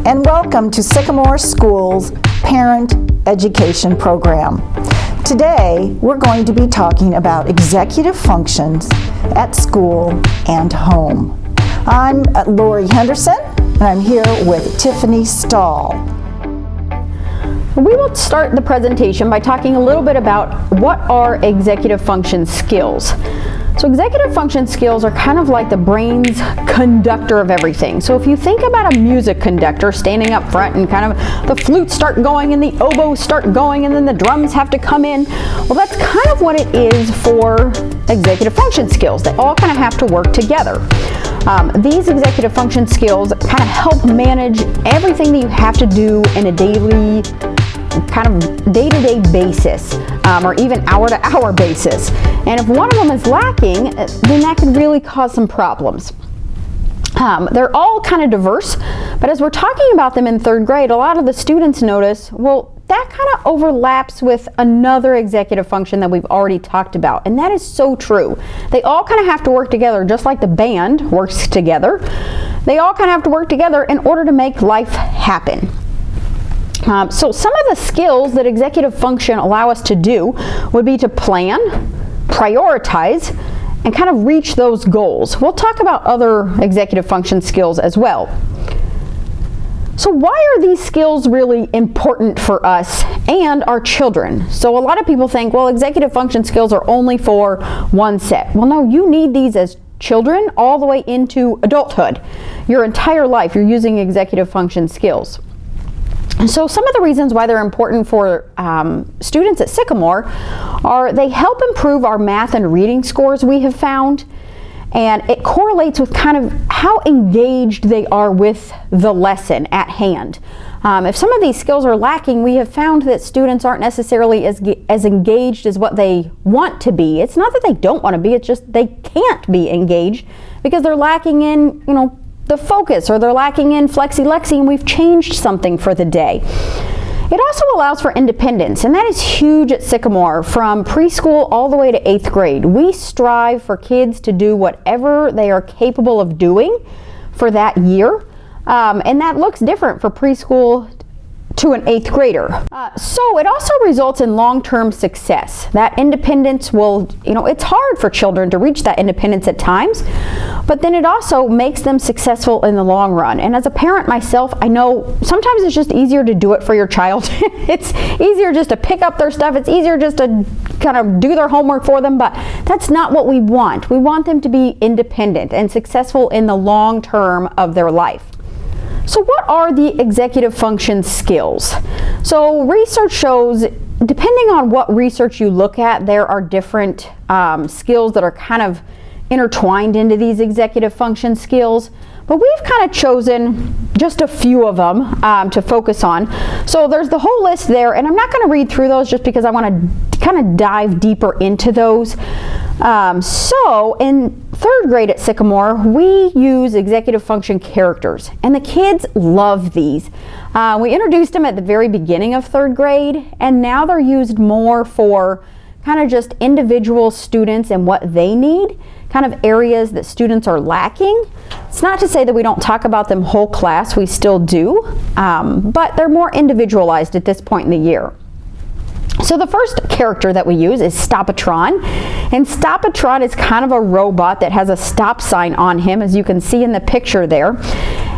and welcome to Sycamore School's Parent Education Program. Today, we're going to be talking about executive functions at school and home. I'm Lori Henderson, and I'm here with Tiffany Stahl. We will start the presentation by talking a little bit about what are executive function skills. So executive function skills are kind of like the brain's conductor of everything. So if you think about a music conductor standing up front and kind of the flutes start going and the oboes start going and then the drums have to come in, well, that's kind of what it is for executive function skills. They all kind of have to work together. These executive function skills kind of help manage everything that you have to do in a daily kind of day-to-day basis, or even hour-to-hour basis. And if one of them is lacking, then that can really cause some problems. They're all kind of diverse, but as we're talking about them in third grade, a lot of the students notice, well, that kind of overlaps with another executive function that we've already talked about, and that is so true. They all kind of have to work together, just like the band works together. They all kind of have to work together in order to make life happen. So some of the skills that executive function allow us to do would be to plan, prioritize, and kind of reach those goals. We'll talk about other executive function skills as well. So why are these skills really important for us and our children? So a lot of people think, well, executive function skills are only for one set. Well, no, you need these as children all the way into adulthood. Your entire life, you're using executive function skills. And so some of the reasons why they're important for students at Sycamore are they help improve our math and reading scores, we have found, and it correlates with kind of how engaged they are with the lesson at hand. If some of these skills are lacking, we have found that students aren't necessarily as engaged as what they want to be. It's not that they don't want to be, it's just they can't be engaged because they're lacking in, the focus, or they're lacking in flexi-lexi, and we've changed something for the day. It also allows for independence, and that is huge at Sycamore. From preschool all the way to 8th grade, we strive for kids to do whatever they are capable of doing for that year, and that looks different for preschool to an 8th grader. So it also results in long-term success. That independence will, it's hard for children to reach that independence at times, but then it also makes them successful in the long run. And as a parent myself, I know sometimes it's just easier to do it for your child. It's easier just to pick up their stuff. It's easier just to kind of do their homework for them, but that's not what we want. We want them to be independent and successful in the long term of their life. So what are the executive function skills? So research shows, depending on what research you look at, there are different skills that are kind of intertwined into these executive function skills. But we've kind of chosen just a few of them to focus on. So there's the whole list there, and I'm not going to read through those just because I want to kind of dive deeper into those. So in third grade at Sycamore, we use executive function characters, and the kids love these. We introduced them at the very beginning of third grade, and now they're used more for kind of just individual students and what they need, kind of areas that students are lacking. It's not to say that we don't talk about them whole class, we still do, but they're more individualized at this point in the year. So the first character that we use is Stopatron, and Stopatron is kind of a robot that has a stop sign on him, as you can see in the picture there.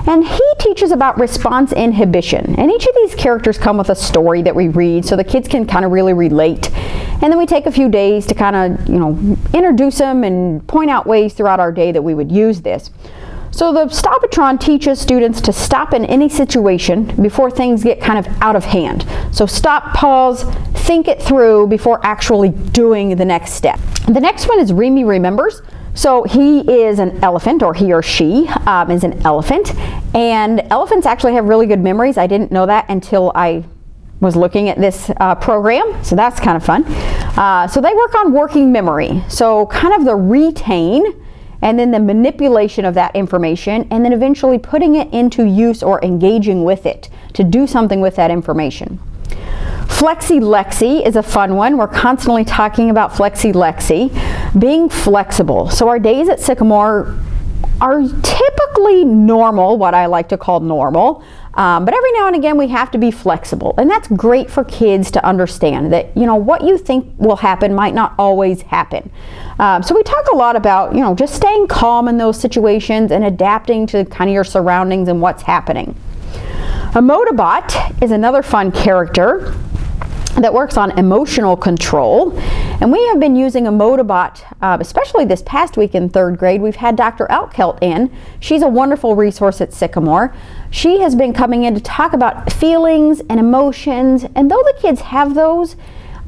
And he teaches about response inhibition. And each of these characters come with a story that we read so the kids can kind of really relate. And then we take a few days to kind of, introduce them and point out ways throughout our day that we would use this. So the Stopatron teaches students to stop in any situation before things get kind of out of hand. So stop, pause, think it through before actually doing the next step. The next one is Rimm Remembers. So he is an elephant, or he or she is an elephant, and elephants actually have really good memories. I didn't know that until I was looking at this program, so that's kind of fun. So they work on working memory, so kind of the retain and then the manipulation of that information, and then eventually putting it into use or engaging with it to do something with that information. Flexi-lexi is a fun one. We're constantly talking about flexi-lexi, being flexible. So our days at Sycamore are typically normal, what I like to call normal, But every now and again we have to be flexible, and that's great for kids to understand that, you know, what you think will happen might not always happen. So we talk a lot about, you know, just staying calm in those situations and adapting to kind of your surroundings and what's happening. Emotibot is another fun character that works on emotional control, and we have been using Emotibot, especially this past week in 3rd grade. We've had Dr. Alkelt in. She's a wonderful resource at Sycamore. She has been coming in to talk about feelings and emotions, and though the kids have those,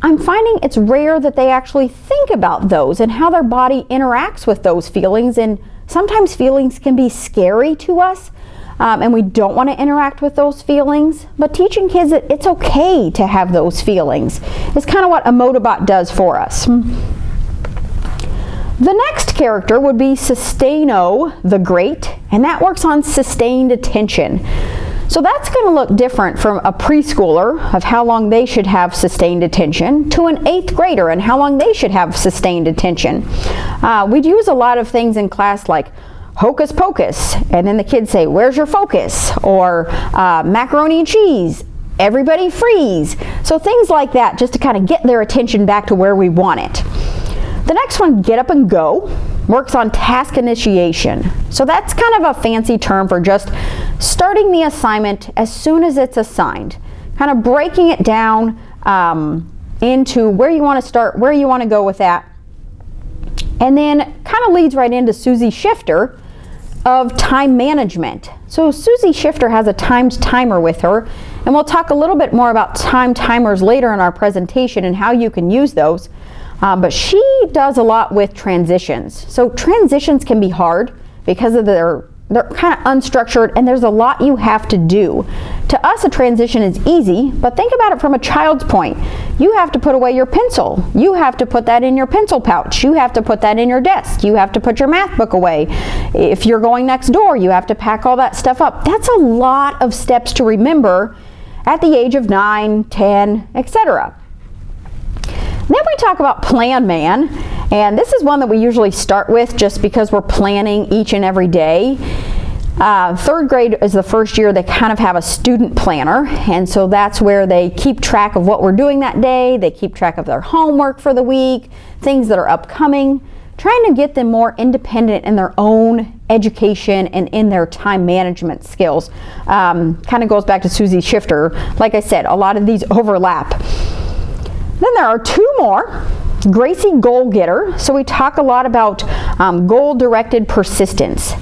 I'm finding it's rare that they actually think about those and how their body interacts with those feelings, and sometimes feelings can be scary to us. And we don't want to interact with those feelings, but teaching kids that it's okay to have those feelings is kind of what Emotibot does for us. The next character would be Sustaino the Great, and that works on sustained attention. So that's going to look different from a preschooler of how long they should have sustained attention to an 8th grader and how long they should have sustained attention. We'd use a lot of things in class like hocus pocus, and then the kids say, where's your focus? Or macaroni and cheese, everybody freeze. So things like that, just to kind of get their attention back to where we want it. The next one, get up and go, works on task initiation. So that's kind of a fancy term for just starting the assignment as soon as it's assigned, kind of breaking it down into where you want to start, where you want to go with that. And then kind of leads right into Susie Shifter of time management. So Susie Shifter has a timed timer with her, and we'll talk a little bit more about time timers later in our presentation and how you can use those. But she does a lot with transitions. So transitions can be hard because of they're kind of unstructured, and there's a lot you have to do. To us, a transition is easy, but think about it from a child's point. You have to put away your pencil. You have to put that in your pencil pouch. You have to put that in your desk. You have to put your math book away. If you're going next door, you have to pack all that stuff up. That's a lot of steps to remember at the age of 9, 10, etc. Then we talk about Plan Man, and this is one that we usually start with just because we're planning each and every day. 3rd grade is the first year they kind of have a student planner, and so that's where they keep track of what we're doing that day. They keep track of their homework for the week, things that are upcoming, trying to get them more independent in their own education and in their time management skills. Kind of goes back to Susie Shifter. Like I said, a lot of these overlap. Then there are 2 more. Gracie Goal Getter. So we talk a lot about goal-directed persistence.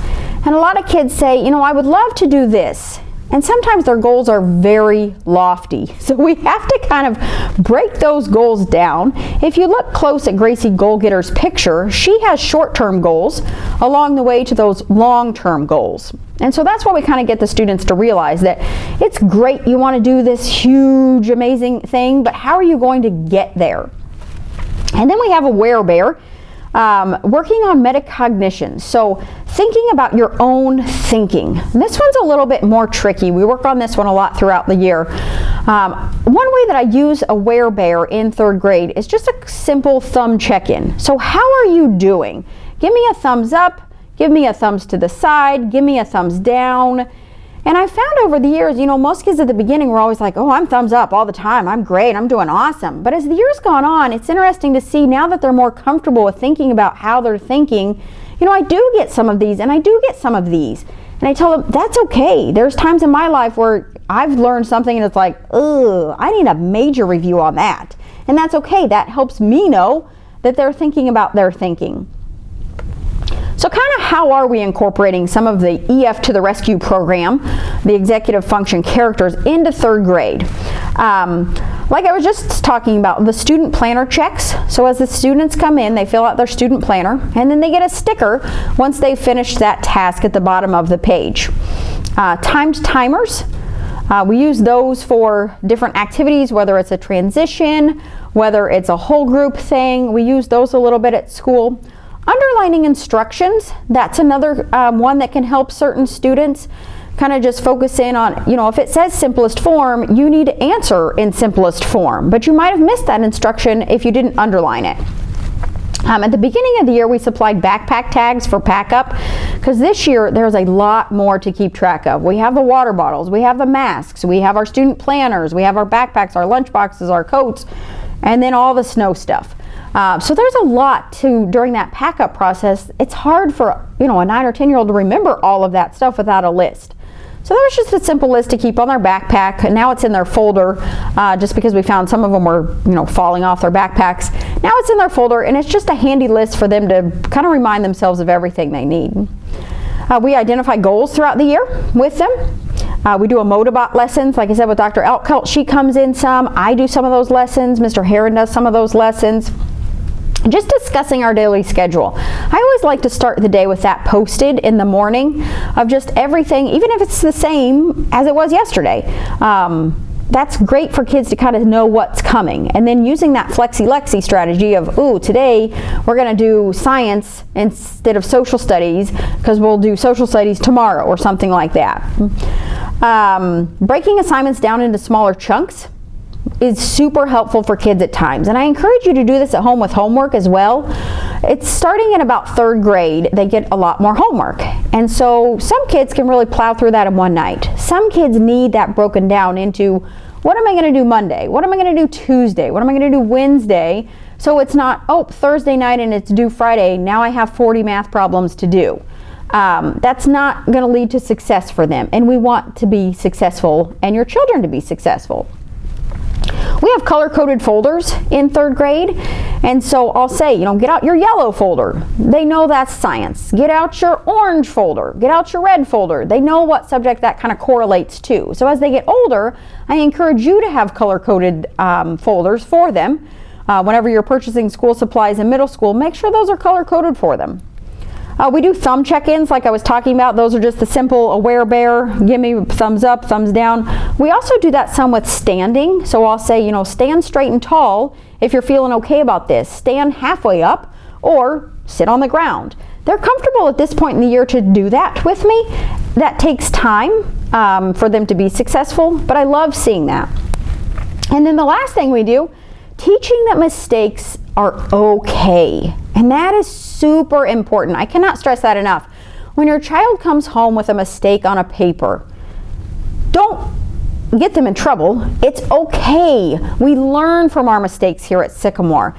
And a lot of kids say, you know, I would love to do this. And sometimes their goals are very lofty. So we have to kind of break those goals down. If you look close at Gracie Goal Getter's picture, she has short-term goals along the way to those long-term goals. And so that's why we kind of get the students to realize that it's great you want to do this huge, amazing thing, but how are you going to get there? And then we have a werebear. Working on metacognition, so thinking about your own thinking. This one's a little bit more tricky. We work on this one a lot throughout the year. One way that I use a werebear in 3rd grade is just a simple thumb check-in. So how are you doing? Give me a thumbs up, give me a thumbs to the side, give me a thumbs down. And I found over the years, you know, most kids at the beginning were always like, oh, I'm thumbs up all the time. I'm great. I'm doing awesome. But as the years gone on, it's interesting to see now that they're more comfortable with thinking about how they're thinking, you know, I do get some of these and I do get some of these. And I tell them, that's okay. There's times in my life where I've learned something and it's like, ugh, I need a major review on that. And that's okay. That helps me know that they're thinking about their thinking. So kind of how are we incorporating some of the EF to the Rescue program, the executive function characters, into 3rd grade? Like I was just talking about, the student planner checks. So as the students come in, they fill out their student planner, and then they get a sticker once they finish that task at the bottom of the page. Timed timers. We use those for different activities, whether it's a transition, whether it's a whole group thing. We use those a little bit at school. Underlining instructions, that's another one that can help certain students kind of just focus in on, you know, if it says simplest form, you need to answer in simplest form, but you might have missed that instruction if you didn't underline it. At the beginning of the year, we supplied backpack tags for pack up, because this year there's a lot more to keep track of. We have the water bottles, we have the masks, we have our student planners, we have our backpacks, our lunch boxes, our coats, and then all the snow stuff. So there's a lot during that pack up process. It's hard for a 9 or 10-year-old to remember all of that stuff without a list. So that was just a simple list to keep on their backpack, and now it's in their folder, just because we found some of them were, falling off their backpacks. Now it's in their folder, and it's just a handy list for them to kind of remind themselves of everything they need. We identify goals throughout the year with them. We do a Modabot lessons, like I said, with Dr. Elkelt. She comes in some. I do some of those lessons. Mr. Heron does some of those lessons. Just discussing our daily schedule. I always like to start the day with that posted in the morning of just everything, even if it's the same as it was yesterday. That's great for kids to kind of know what's coming. And then using that flexi-lexi strategy of, today we're going to do science instead of social studies, because we'll do social studies tomorrow or something like that. Breaking assignments down into smaller chunks is super helpful for kids at times, and I encourage you to do this at home with homework as well. It's starting in about 3rd grade, they get a lot more homework, and so some kids can really plow through that in one night. Some kids need that broken down into, what am I going to do Monday? What am I going to do Tuesday? What am I going to do Wednesday? So it's not, Thursday night and it's due Friday, now I have 40 math problems to do. That's not going to lead to success for them, and we want to be successful and your children to be successful. We have color-coded folders in 3rd grade, and so I'll say, get out your yellow folder. They know that's science. Get out your orange folder. Get out your red folder. They know what subject that kind of correlates to. So as they get older, I encourage you to have color-coded folders for them. Whenever you're purchasing school supplies in middle school, make sure those are color-coded for them. We do thumb check-ins like I was talking about. Those are just the simple aware bear, give me thumbs up, thumbs down. We also do that some with standing. So I'll say, stand straight and tall if you're feeling okay about this. Stand halfway up or sit on the ground. They're comfortable at this point in the year to do that with me. That takes time for them to be successful, but I love seeing that. And then the last thing we do, teaching that mistakes are okay. And that is super important. I cannot stress that enough. When your child comes home with a mistake on a paper, don't get them in trouble. It's okay. We learn from our mistakes here at Sycamore.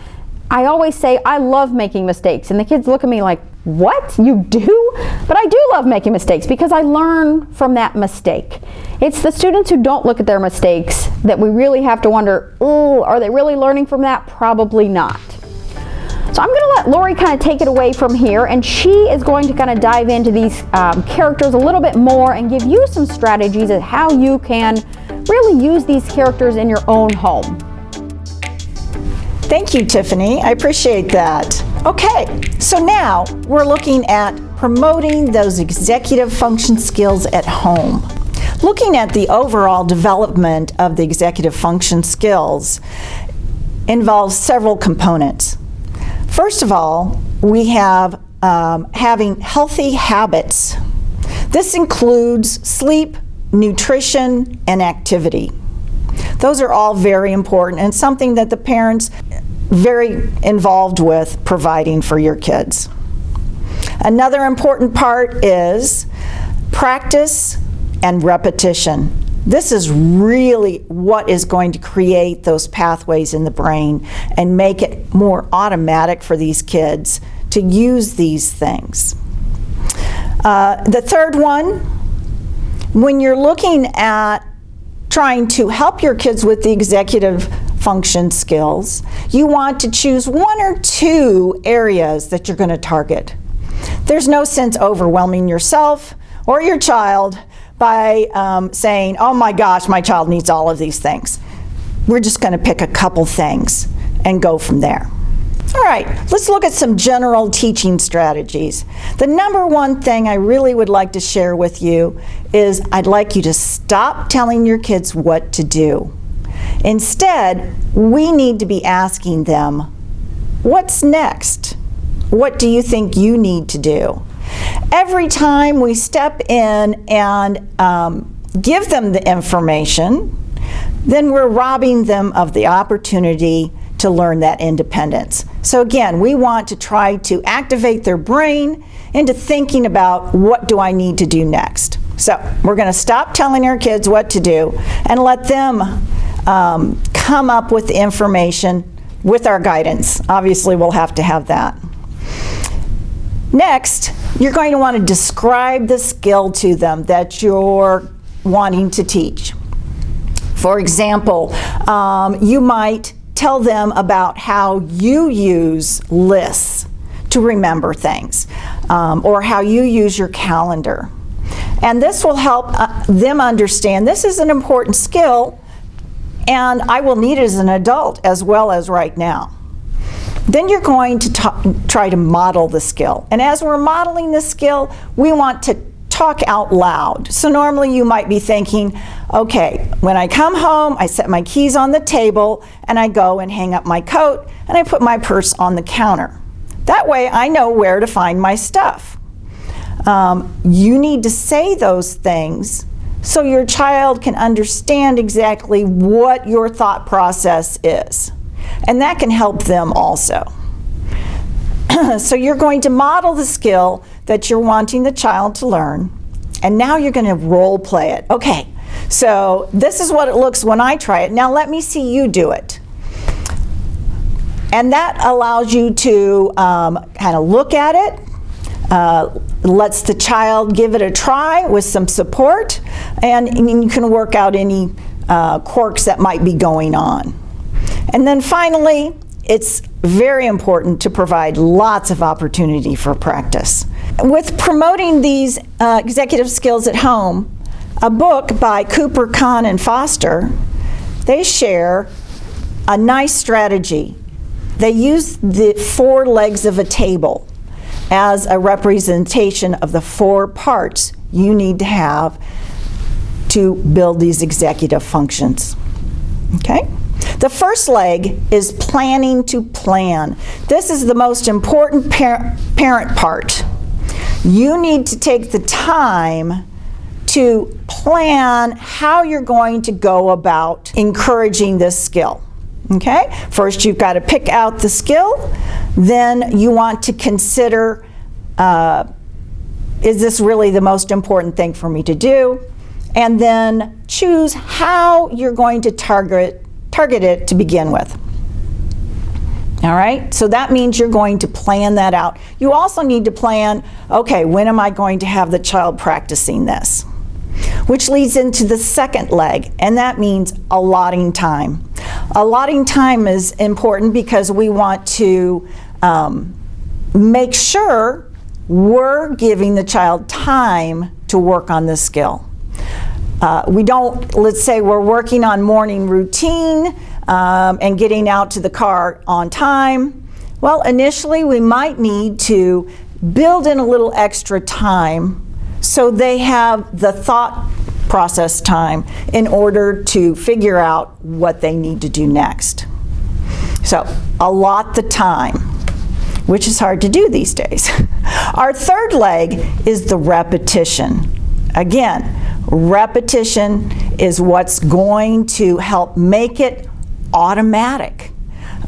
I always say I love making mistakes, and the kids look at me like, what? You do? But I do love making mistakes because I learn from that mistake. It's the students who don't look at their mistakes that we really have to wonder, are they really learning from that? Probably not. So I'm going to let Lori kind of take it away from here, and she is going to kind of dive into these characters a little bit more and give you some strategies of how you can really use these characters in your own home. Thank you, Tiffany. I appreciate that. Okay, so now we're looking at promoting those executive function skills at home. Looking at the overall development of the executive function skills involves several components. First of all, we have having healthy habits. This includes sleep, nutrition, and activity. Those are all very important and something that the parents very involved with providing for your kids. Another important part is practice and repetition. This is really what is going to create those pathways in the brain and make it more automatic for these kids to use these things. The third one, when you're looking at trying to help your kids with the executive function skills, you want to choose 1 or 2 areas that you're going to target. There's no sense overwhelming yourself or your child by saying, oh my gosh, my child needs all of these things. We're just going to pick a couple things and go from there. All right, let's look at some general teaching strategies. The number one thing I really would like to share with you is I'd like you to stop telling your kids what to do. Instead, we need to be asking them, what's next? What do you think you need to do? Every time we step in and give them the information, then we're robbing them of the opportunity to learn that independence. So again, we want to try to activate their brain into thinking about, what do I need to do next? So we're going to stop telling our kids what to do and let them come up with the information with our guidance. Obviously, we'll have to have that. Next, you're going to want to describe the skill to them that you're wanting to teach. For example, you might tell them about how you use lists to remember things, or how you use your calendar. And this will help them understand this is an important skill, and I will need it as an adult as well as right now. Then you're going to try to model the skill. And as we're modeling the skill, we want to talk out loud. So normally you might be thinking, okay, when I come home, I set my keys on the table, and I go and hang up my coat, and I put my purse on the counter. That way I know where to find my stuff. You need to say those things so your child can understand exactly what your thought process is. And that can help them also. So you're going to model the skill that you're wanting the child to learn, and now you're going to role play it. Okay, so this is what it looks when I try it. Now let me see you do it. And that allows you to kind of look at it, lets the child give it a try with some support, and you can work out any quirks that might be going on. And then finally, it's very important to provide lots of opportunity for practice. With promoting these executive skills at home, a book by Cooper, Kahn, and Foster, they share a nice strategy. They use the 4 legs of a table as a representation of the 4 parts you need to have to build these executive functions. Okay? The first leg is planning to plan. This is the most important parent part. You need to take the time to plan how you're going to go about encouraging this skill. Okay? First, you've got to pick out the skill. Then you want to consider, is this really the most important thing for me to do? And then choose how you're going to target it to begin with. All right, so that means you're going to plan that out. You also need to plan, okay, when am I going to have the child practicing this? Which leads into the second leg, and that means allotting time. Allotting time is important because we want to make sure we're giving the child time to work on this skill. We don't, let's say we're working on morning routine and getting out to the car on time. Well, initially we might need to build in a little extra time so they have the thought process time in order to figure out what they need to do next. So allot the time, which is hard to do these days. Our third leg is the repetition. Again, repetition is what's going to help make it automatic.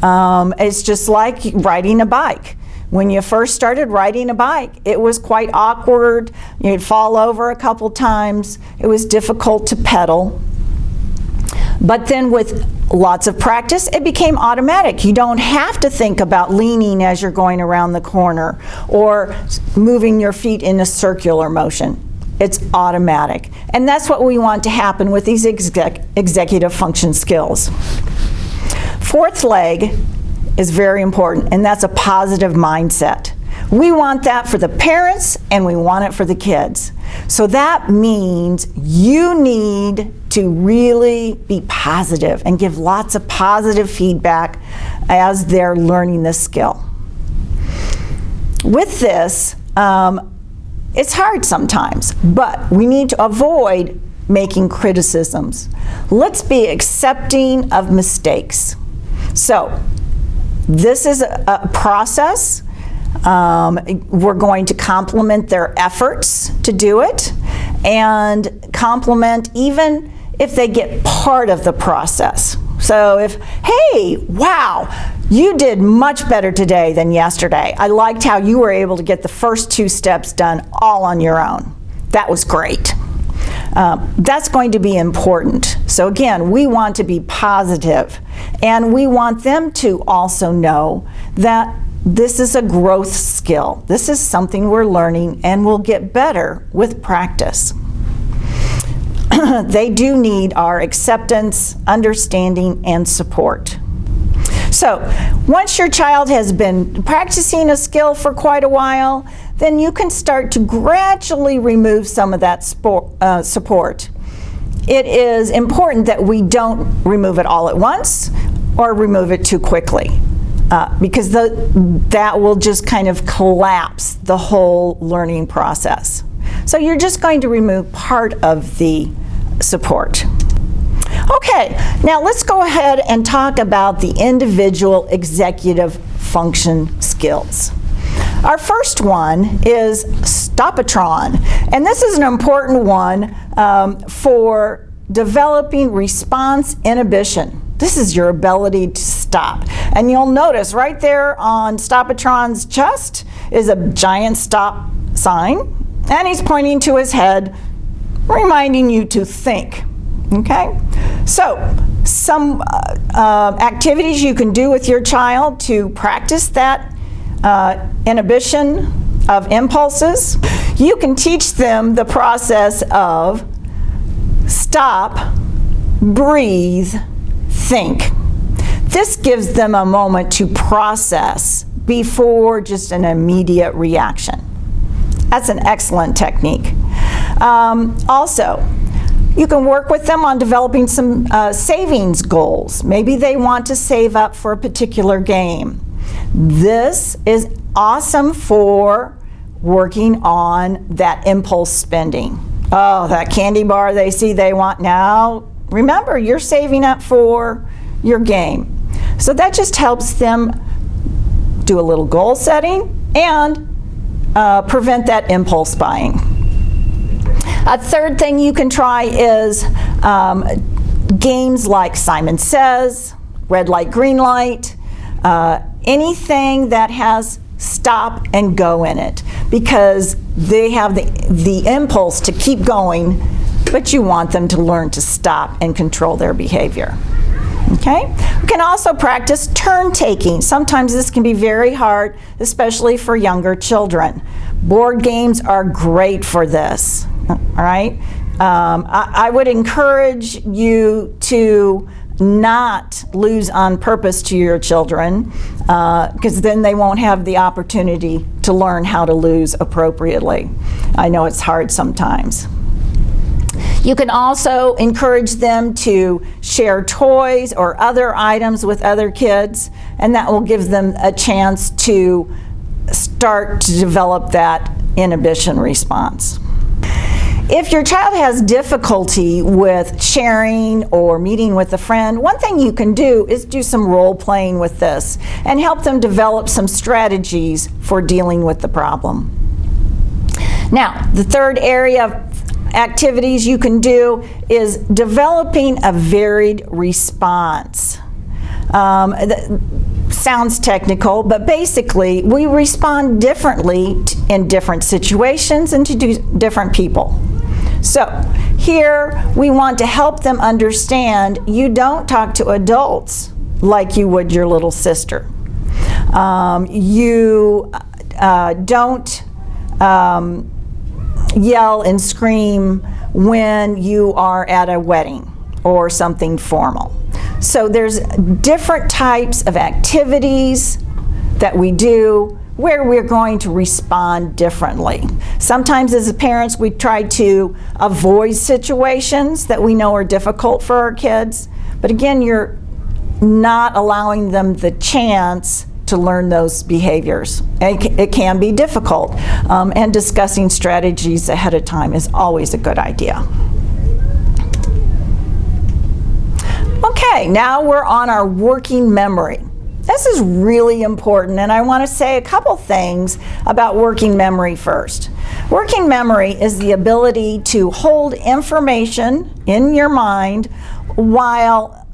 It's just like riding a bike. When you first started riding a bike, it was quite awkward. You'd fall over a couple times. It was difficult to pedal. But then with lots of practice, it became automatic. You don't have to think about leaning as you're going around the corner or moving your feet in a circular motion. It's automatic. And that's what we want to happen with these executive function skills. Fourth leg is very important, and that's a positive mindset. We want that for the parents, and we want it for the kids. So that means you need to really be positive and give lots of positive feedback as they're learning this skill. With this, it's hard sometimes, but we need to avoid making criticisms. Let's be accepting of mistakes. So, this is a process. We're going to compliment their efforts to do it and compliment even if they get part of the process. So hey, wow, you did much better today than yesterday. I liked how you were able to get the first 2 steps done all on your own. That was great. That's going to be important. So again, we want to be positive, and we want them to also know that this is a growth skill. This is something we're learning and we'll get better with practice. They do need our acceptance, understanding, and support. So once your child has been practicing a skill for quite a while, then you can start to gradually remove some of that support. It is important that we don't remove it all at once or remove it too quickly, because that will just kind of collapse the whole learning process. So you're just going to remove part of the support. Okay, now let's go ahead and talk about the individual executive function skills. Our first one is stopatron, and this is an important one for developing response inhibition. This is your ability to stop. And you'll notice right there on stopatron's chest is a giant stop sign, and he's pointing to his head, reminding you to think. Okay? So, some activities you can do with your child to practice that inhibition of impulses. You can teach them the process of stop, breathe, think. This gives them a moment to process before just an immediate reaction. That's an excellent technique. Also, you can work with them on developing some savings goals. Maybe they want to save up for a particular game. This is awesome for working on that impulse spending. Oh, that candy bar they see they want now. Remember, you're saving up for your game. So that just helps them do a little goal setting and prevent that impulse buying. A third thing you can try is games like Simon Says, Red Light, Green Light, anything that has stop and go in it, because they have the impulse to keep going, but you want them to learn to stop and control their behavior. Okay? We can also practice turn taking. Sometimes this can be very hard, especially for younger children. Board games are great for this. All right? I would encourage you to not lose on purpose to your children, because then they won't have the opportunity to learn how to lose appropriately. I know it's hard sometimes. You can also encourage them to share toys or other items with other kids, and that will give them a chance to start to develop that inhibition response. If your child has difficulty with sharing or meeting with a friend, one thing you can do is do some role playing with this and help them develop some strategies for dealing with the problem. Now, the third area of activities you can do is developing a varied response. Sounds technical, but basically we respond differently in different situations and to different people. So here we want to help them understand you don't talk to adults like you would your little sister. You don't yell and scream when you are at a wedding or something formal. So there's different types of activities that we do where we're going to respond differently. Sometimes as parents we try to avoid situations that we know are difficult for our kids, but again, you're not allowing them the chance to learn those behaviors. It can be difficult, and discussing strategies ahead of time is always a good idea. Okay, now we're on our working memory. This is really important, and I want to say a couple things about working memory first. Working memory is the ability to hold information in your mind while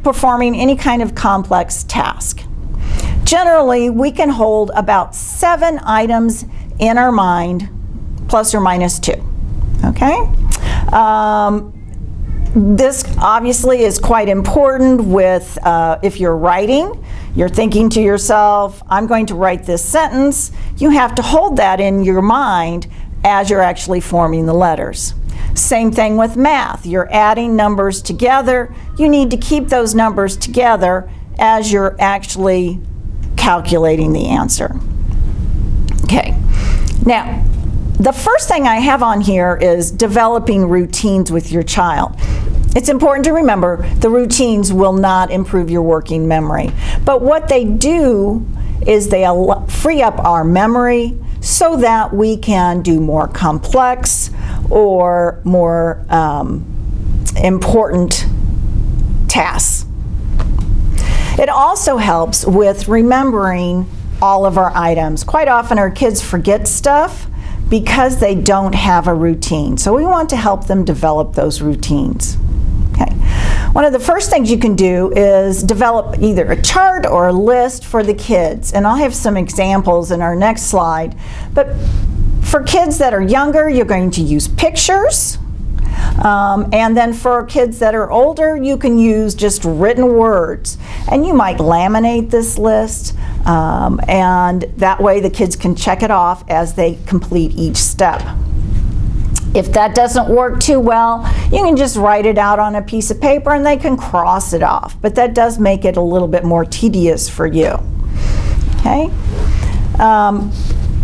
performing any kind of complex task. Generally, we can hold about 7 items in our mind, plus or minus 2, okay? This obviously is quite important with if you're writing, you're thinking to yourself, I'm going to write this sentence. You have to hold that in your mind as you're actually forming the letters. Same thing with math. You're adding numbers together. You need to keep those numbers together as you're actually calculating the answer. Okay, now the first thing I have on here is developing routines with your child. It's important to remember the routines will not improve your working memory, but what they do is they free up our memory so that we can do more complex or more important tasks. It also helps with remembering all of our items. Quite often our kids forget stuff because they don't have a routine. So we want to help them develop those routines. Okay. One of the first things you can do is develop either a chart or a list for the kids. And I'll have some examples in our next slide. But for kids that are younger, you're going to use pictures. And then for kids that are older, you can use just written words. And you might laminate this list, and that way the kids can check it off as they complete each step. If that doesn't work too well, you can just write it out on a piece of paper and they can cross it off. But that does make it a little bit more tedious for you. Okay?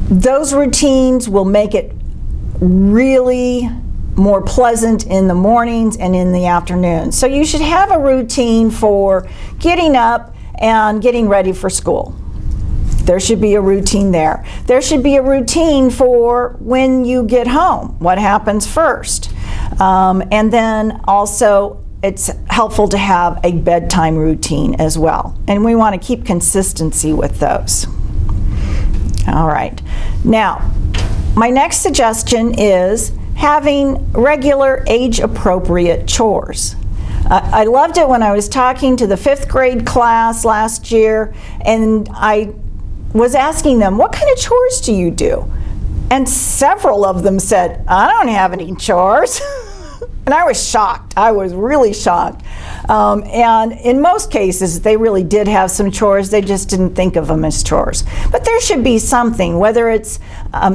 Those routines will make it really more pleasant in the mornings and in the afternoons. So you should have a routine for getting up and getting ready for school. There should be a routine there. There should be a routine for when you get home, what happens first. And then also it's helpful to have a bedtime routine as well. And we want to keep consistency with those. All right. Now, my next suggestion is having regular age-appropriate chores. I loved it when I was talking to the 5th grade class last year, and I was asking them, what kind of chores do you do? And several of them said, I don't have any chores. And I was shocked. I was really shocked. And in most cases, they really did have some chores. They just didn't think of them as chores. But there should be something, whether it's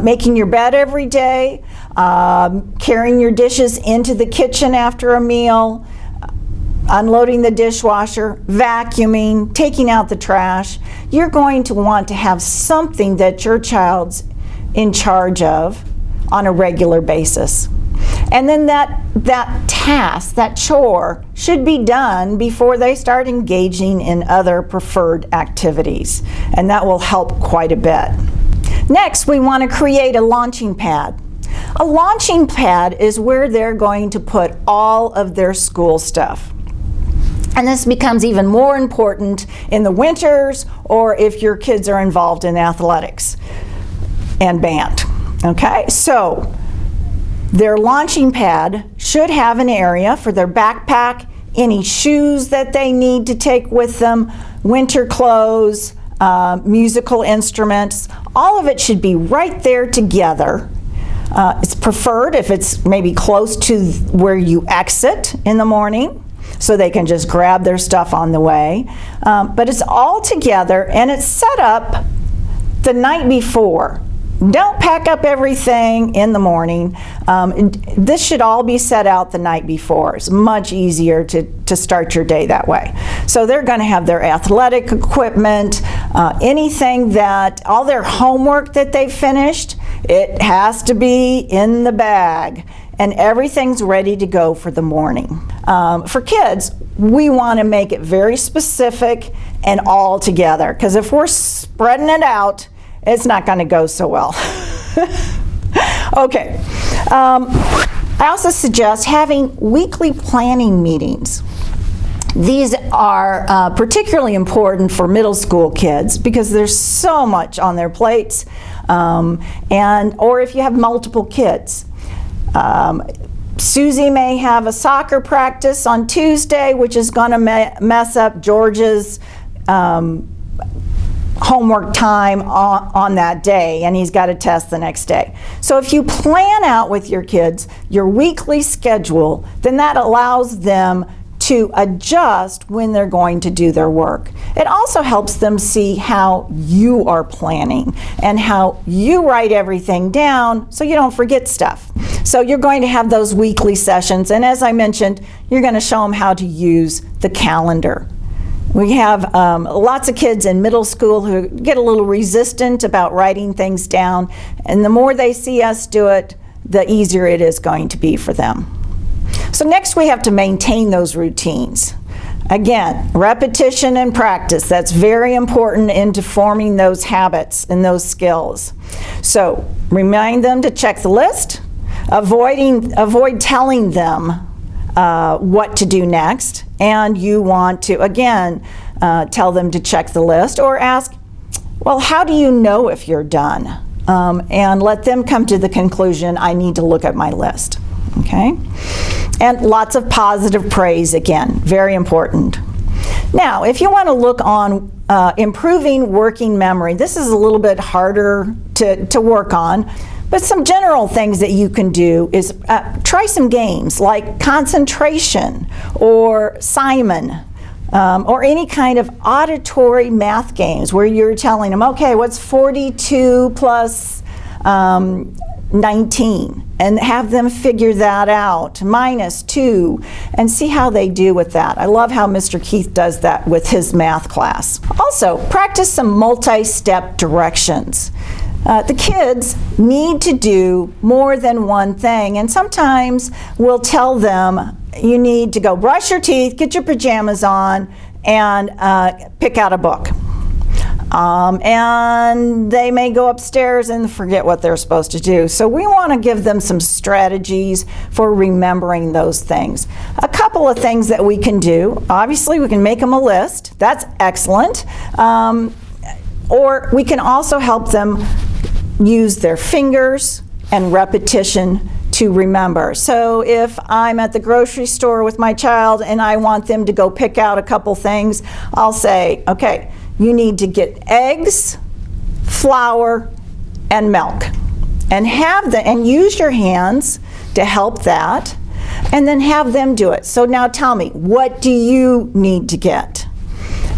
making your bed every day, carrying your dishes into the kitchen after a meal, unloading the dishwasher, vacuuming, taking out the trash. You're going to want to have something that your child's in charge of on a regular basis. And then that task, that chore, should be done before they start engaging in other preferred activities. And that will help quite a bit. Next, we want to create a launching pad. A launching pad is where they're going to put all of their school stuff. And this becomes even more important in the winters or if your kids are involved in athletics and band. Okay, so their launching pad should have an area for their backpack, any shoes that they need to take with them, winter clothes, musical instruments. All of it should be right there together. It's preferred if it's maybe close to where you exit in the morning, so they can just grab their stuff on the way. But it's all together and it's set up the night before. Don't pack up everything in the morning. This should all be set out the night before. It's much easier to start your day that way. So they're going to have their athletic equipment, anything that, all their homework that they've finished, it has to be in the bag. And everything's ready to go for the morning. For kids, we want to make it very specific and all together, because if we're spreading it out, it's not going to go so well. Okay. I also suggest having weekly planning meetings. These are particularly important for middle school kids because there's so much on their plates, or if you have multiple kids. Susie may have a soccer practice on Tuesday, which is going to mess up George's homework time on that day, and he's got a test the next day. So if you plan out with your kids your weekly schedule, then that allows them to adjust when they're going to do their work. It also helps them see how you are planning and how you write everything down so you don't forget stuff. So you're going to have those weekly sessions, and as I mentioned, you're going to show them how to use the calendar. We have lots of kids in middle school who get a little resistant about writing things down, and the more they see us do it, the easier it is going to be for them. So next we have to maintain those routines. Again, repetition and practice, that's very important into forming those habits and those skills. So remind them to check the list, avoid telling them what to do next, and you want to, again, tell them to check the list or ask, well, how do you know if you're done? And let them come to the conclusion, I need to look at my list, okay? And lots of positive praise, again, very important. Now, if you want to look on improving working memory, this is a little bit harder to work on, but some general things that you can do is try some games like concentration or Simon, or any kind of auditory math games where you're telling them, okay, what's 42 plus 19? And have them figure that out, minus 2, and see how they do with that. I love how Mr. Keith does that with his math class. Also, practice some multi-step directions. The kids need to do more than one thing, and sometimes we'll tell them, you need to go brush your teeth, get your pajamas on, and pick out a book. And they may go upstairs and forget what they're supposed to do. So we want to give them some strategies for remembering those things. A couple of things that we can do. Obviously, we can make them a list. That's excellent. Or we can also help them use their fingers and repetition to remember. So if I'm at the grocery store with my child and I want them to go pick out a couple things, I'll say, okay, you need to get eggs, flour, and milk. And use your hands to help that, and then have them do it. So now tell me, what do you need to get?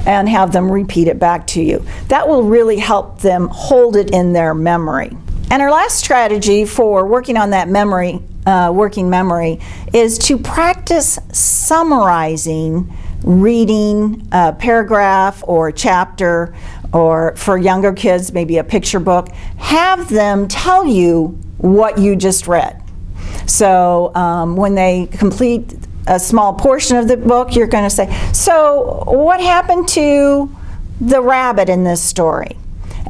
And have them repeat it back to you. That will really help them hold it in their memory. And our last strategy for working on that memory, working memory, is to practice summarizing reading a paragraph or a chapter, or for younger kids, maybe a picture book. Have them tell you what you just read. So when they complete a small portion of the book, you're going to say, so what happened to the rabbit in this story?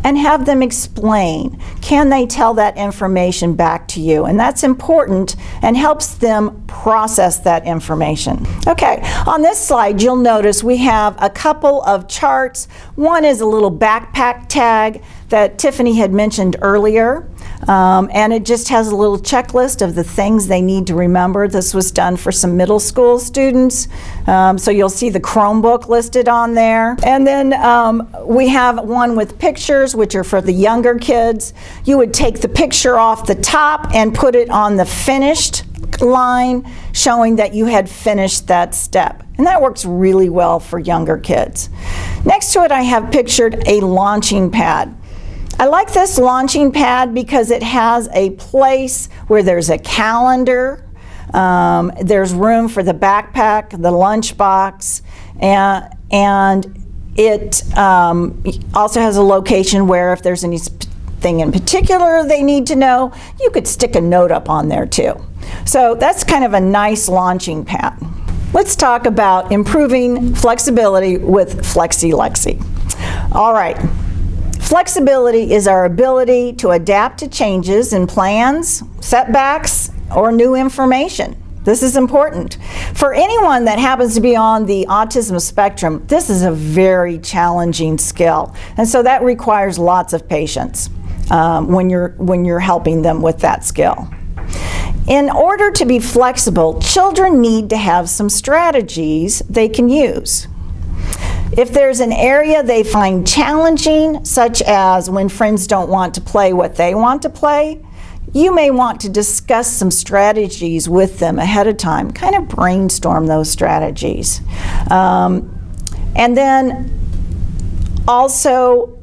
And have them explain. Can they tell that information back to you? And that's important and helps them process that information. Okay, on this slide you'll notice we have a couple of charts. One is a little backpack tag that Tiffany had mentioned earlier. And it just has a little checklist of the things they need to remember. This was done for some middle school students. So you'll see the Chromebook listed on there. And then we have one with pictures, which are for the younger kids. You would take the picture off the top and put it on the finished line, showing that you had finished that step. And that works really well for younger kids. Next to it, I have pictured a launching pad. I like this launching pad because it has a place where there's a calendar, there's room for the backpack, the lunchbox, and it also has a location where if there's anything in particular they need to know, you could stick a note up on there too. So that's kind of a nice launching pad. Let's talk about improving flexibility with Flexi-Lexi. All right. Flexibility is our ability to adapt to changes in plans, setbacks, or new information. This is important. For anyone that happens to be on the autism spectrum, this is a very challenging skill. And so that requires lots of patience when you're helping them with that skill. In order to be flexible, children need to have some strategies they can use. If there's an area they find challenging, such as when friends don't want to play what they want to play, you may want to discuss some strategies with them ahead of time, kind of brainstorm those strategies. And then also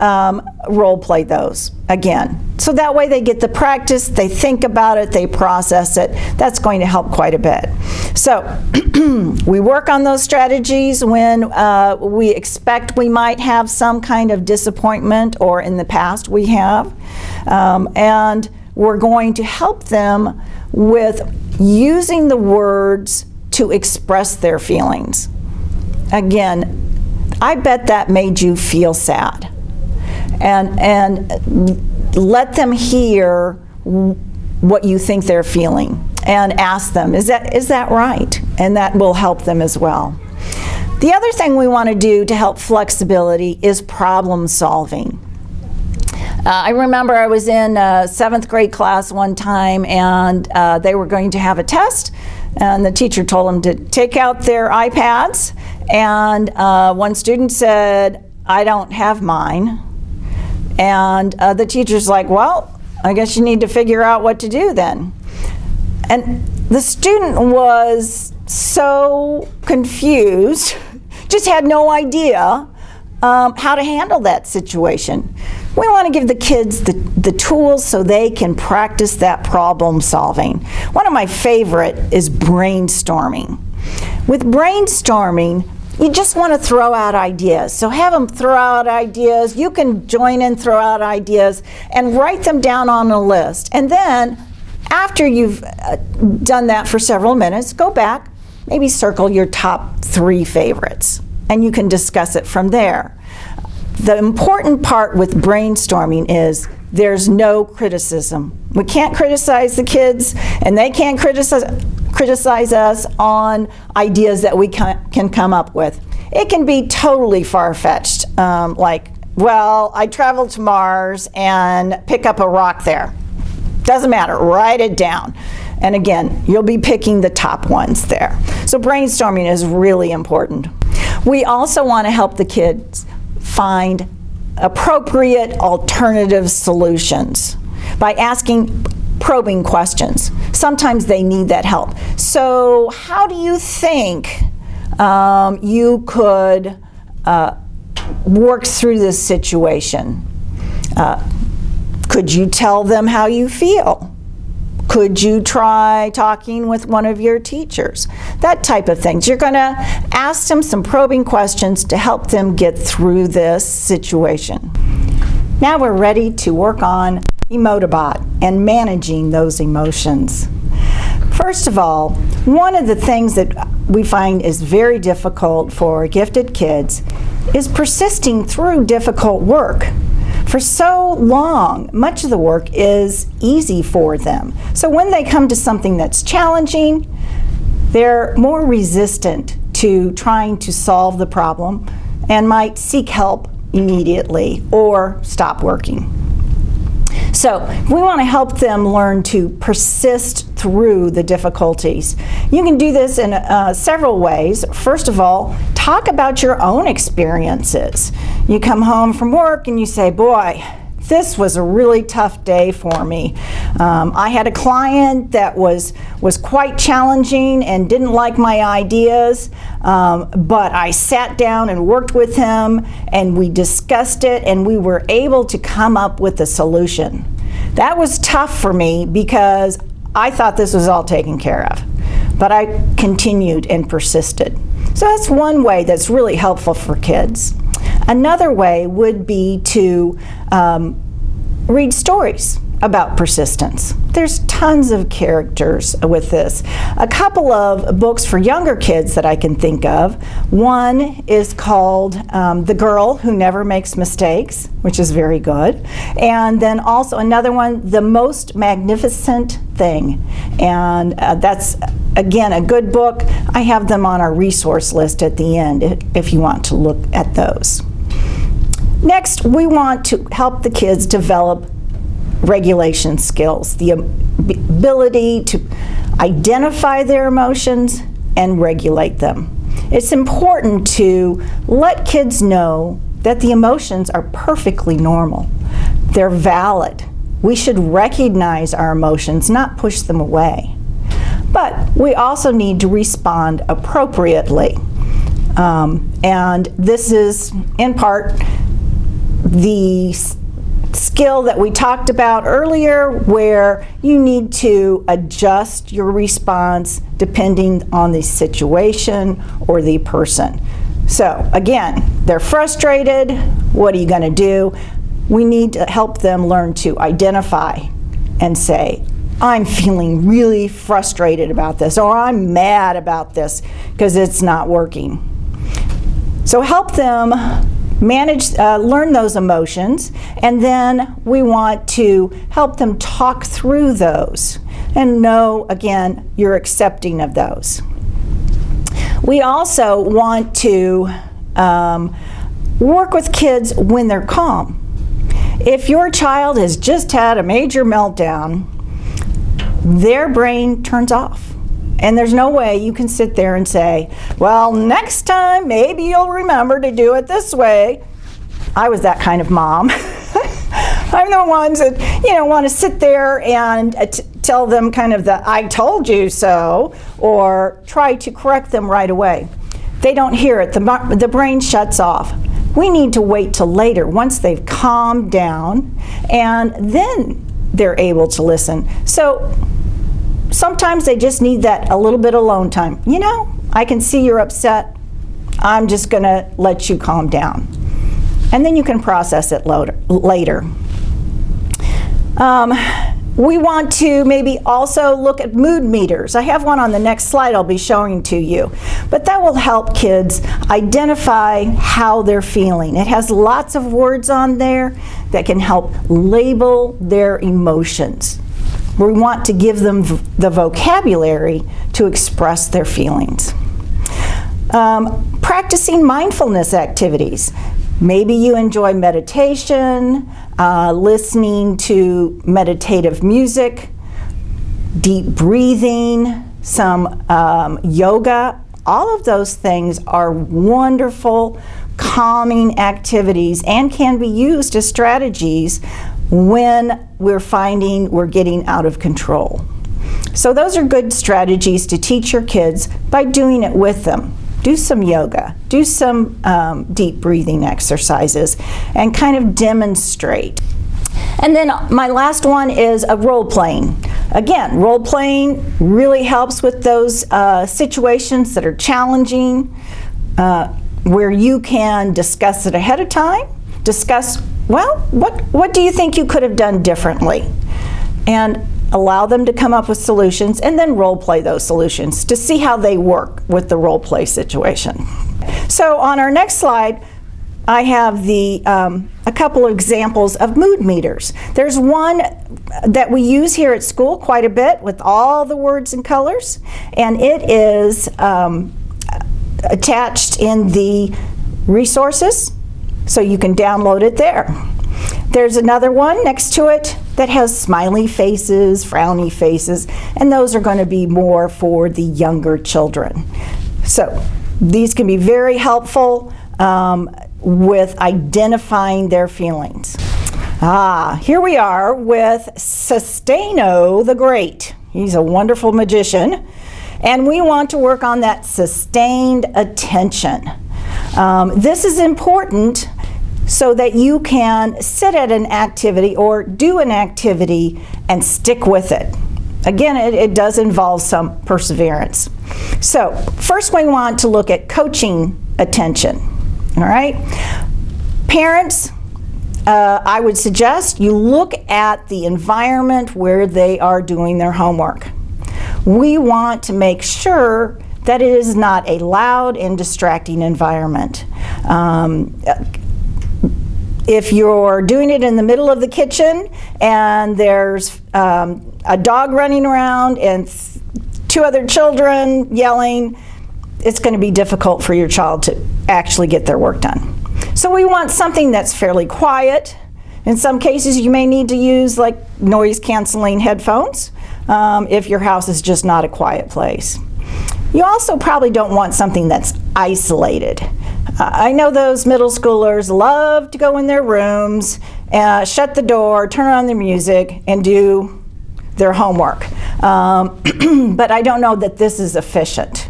role play those again. So that way they get the practice, they think about it, they process it. That's going to help quite a bit. So we work on those strategies when we expect we might have some kind of disappointment, or in the past we have. And we're going to help them with using the words to express their feelings. Again, I bet that made you feel sad. And let them hear what you think they're feeling, and ask them, is that right? And that will help them as well. The other thing we want to do to help flexibility is problem solving. I remember I was in a 7th grade class one time, and they were going to have a test, and the teacher told them to take out their iPads, and one student said, "I don't have mine." And the teacher's like, "Well, I guess you need to figure out what to do then." And the student was so confused, just had no idea how to handle that situation. We want to give the kids the tools so they can practice that problem solving. One of my favorite is brainstorming. With brainstorming, you just want to throw out ideas. So have them throw out ideas. You can join in, throw out ideas, and write them down on a list. And then, after you've done that for several minutes, go back, maybe circle your top 3 favorites, and you can discuss it from there. The important part with brainstorming is there's no criticism. We can't criticize the kids, and they can't criticize us on ideas that we can come up with. It can be totally far-fetched, like, well, I traveled to Mars and pick up a rock there. Doesn't matter, write it down. And again, you'll be picking the top ones there. So brainstorming is really important. We also want to help the kids find appropriate alternative solutions by asking probing questions. Sometimes they need that help. So how do you think you could work through this situation? Could you tell them how you feel? Could you try talking with one of your teachers? That type of things. You're going to ask them some probing questions to help them get through this situation. Now we're ready to work on Emotibot and managing those emotions. First of all, one of the things that we find is very difficult for gifted kids is persisting through difficult work. For so long, much of the work is easy for them. So when they come to something that's challenging, they're more resistant to trying to solve the problem and might seek help immediately or stop working. So we want to help them learn to persist through the difficulties. You can do this in several ways. First of all, talk about your own experiences. You come home from work and you say, boy, this was a really tough day for me. I had a client that was quite challenging and didn't like my ideas, but I sat down and worked with him and we discussed it and we were able to come up with a solution. That was tough for me because I thought this was all taken care of, but I continued and persisted. So that's one way that's really helpful for kids. Another way would be to read stories about persistence. There's tons of characters with this. A couple of books for younger kids that I can think of. One is called The Girl Who Never Makes Mistakes, which is very good. And then also another one, The Most Magnificent Thing. And that's, again, a good book. I have them on our resource list at the end if you want to look at those. Next, we want to help the kids develop regulation skills, the ability to identify their emotions, and regulate them. It's important to let kids know that the emotions are perfectly normal. They're valid. We should recognize our emotions, not push them away. But we also need to respond appropriately. And this is, in part, the skill that we talked about earlier, where you need to adjust your response depending on the situation or the person. So again, they're frustrated. What are you going to do? We need to help them learn to identify and say, I'm feeling really frustrated about this, or I'm mad about this because it's not working. So help them learn those emotions, and then we want to help them talk through those and know, again, you're accepting of those. We also want to work with kids when they're calm. If your child has just had a major meltdown, their brain turns off. And there's no way you can sit there and say, well, next time maybe you'll remember to do it this way. I was that kind of mom. I'm the ones that, want to sit there and tell them kind of the I told you so, or try to correct them right away. They don't hear it. The brain shuts off. We need to wait till later, once they've calmed down, and then they're able to listen. So sometimes they just need that a little bit of alone time. I can see you're upset. I'm just going to let you calm down. And then you can process it later. We want to maybe also look at mood meters. I have one on the next slide I'll be showing to you. But that will help kids identify how they're feeling. It has lots of words on there that can help label their emotions. We want to give them the vocabulary to express their feelings. Practicing mindfulness activities. Maybe you enjoy meditation, listening to meditative music, deep breathing, some yoga. All of those things are wonderful, calming activities and can be used as strategies when we're finding we're getting out of control. So those are good strategies to teach your kids by doing it with them. Do some yoga, do some deep breathing exercises, and kind of demonstrate. And then my last one is a role playing. Again, role playing really helps with those situations that are challenging, where you can discuss it ahead of time, discuss, well, what do you think you could have done differently? And allow them to come up with solutions, and then role play those solutions to see how they work with the role play situation. So on our next slide, I have a couple of examples of mood meters. There's one that we use here at school quite a bit with all the words and colors, and it is attached in the resources, so you can download it there. There's another one next to it that has smiley faces, frowny faces, and those are going to be more for the younger children. So these can be very helpful with identifying their feelings. Here we are with Sustaino the Great. He's a wonderful magician, and we want to work on that sustained attention. This is important so that you can sit at an activity or do an activity and stick with it. Again, it does involve some perseverance. So first we want to look at coaching attention, all right? Parents, I would suggest you look at the environment where they are doing their homework. We want to make sure that it is not a loud and distracting environment. If you're doing it in the middle of the kitchen and there's a dog running around and two other children yelling, it's going to be difficult for your child to actually get their work done. So we want something that's fairly quiet. In some cases you may need to use like noise canceling headphones. if your house is just not a quiet place. You also probably don't want something that's isolated. I know those middle schoolers love to go in their rooms, shut the door, turn on their music, and do their homework. But I don't know that this is efficient.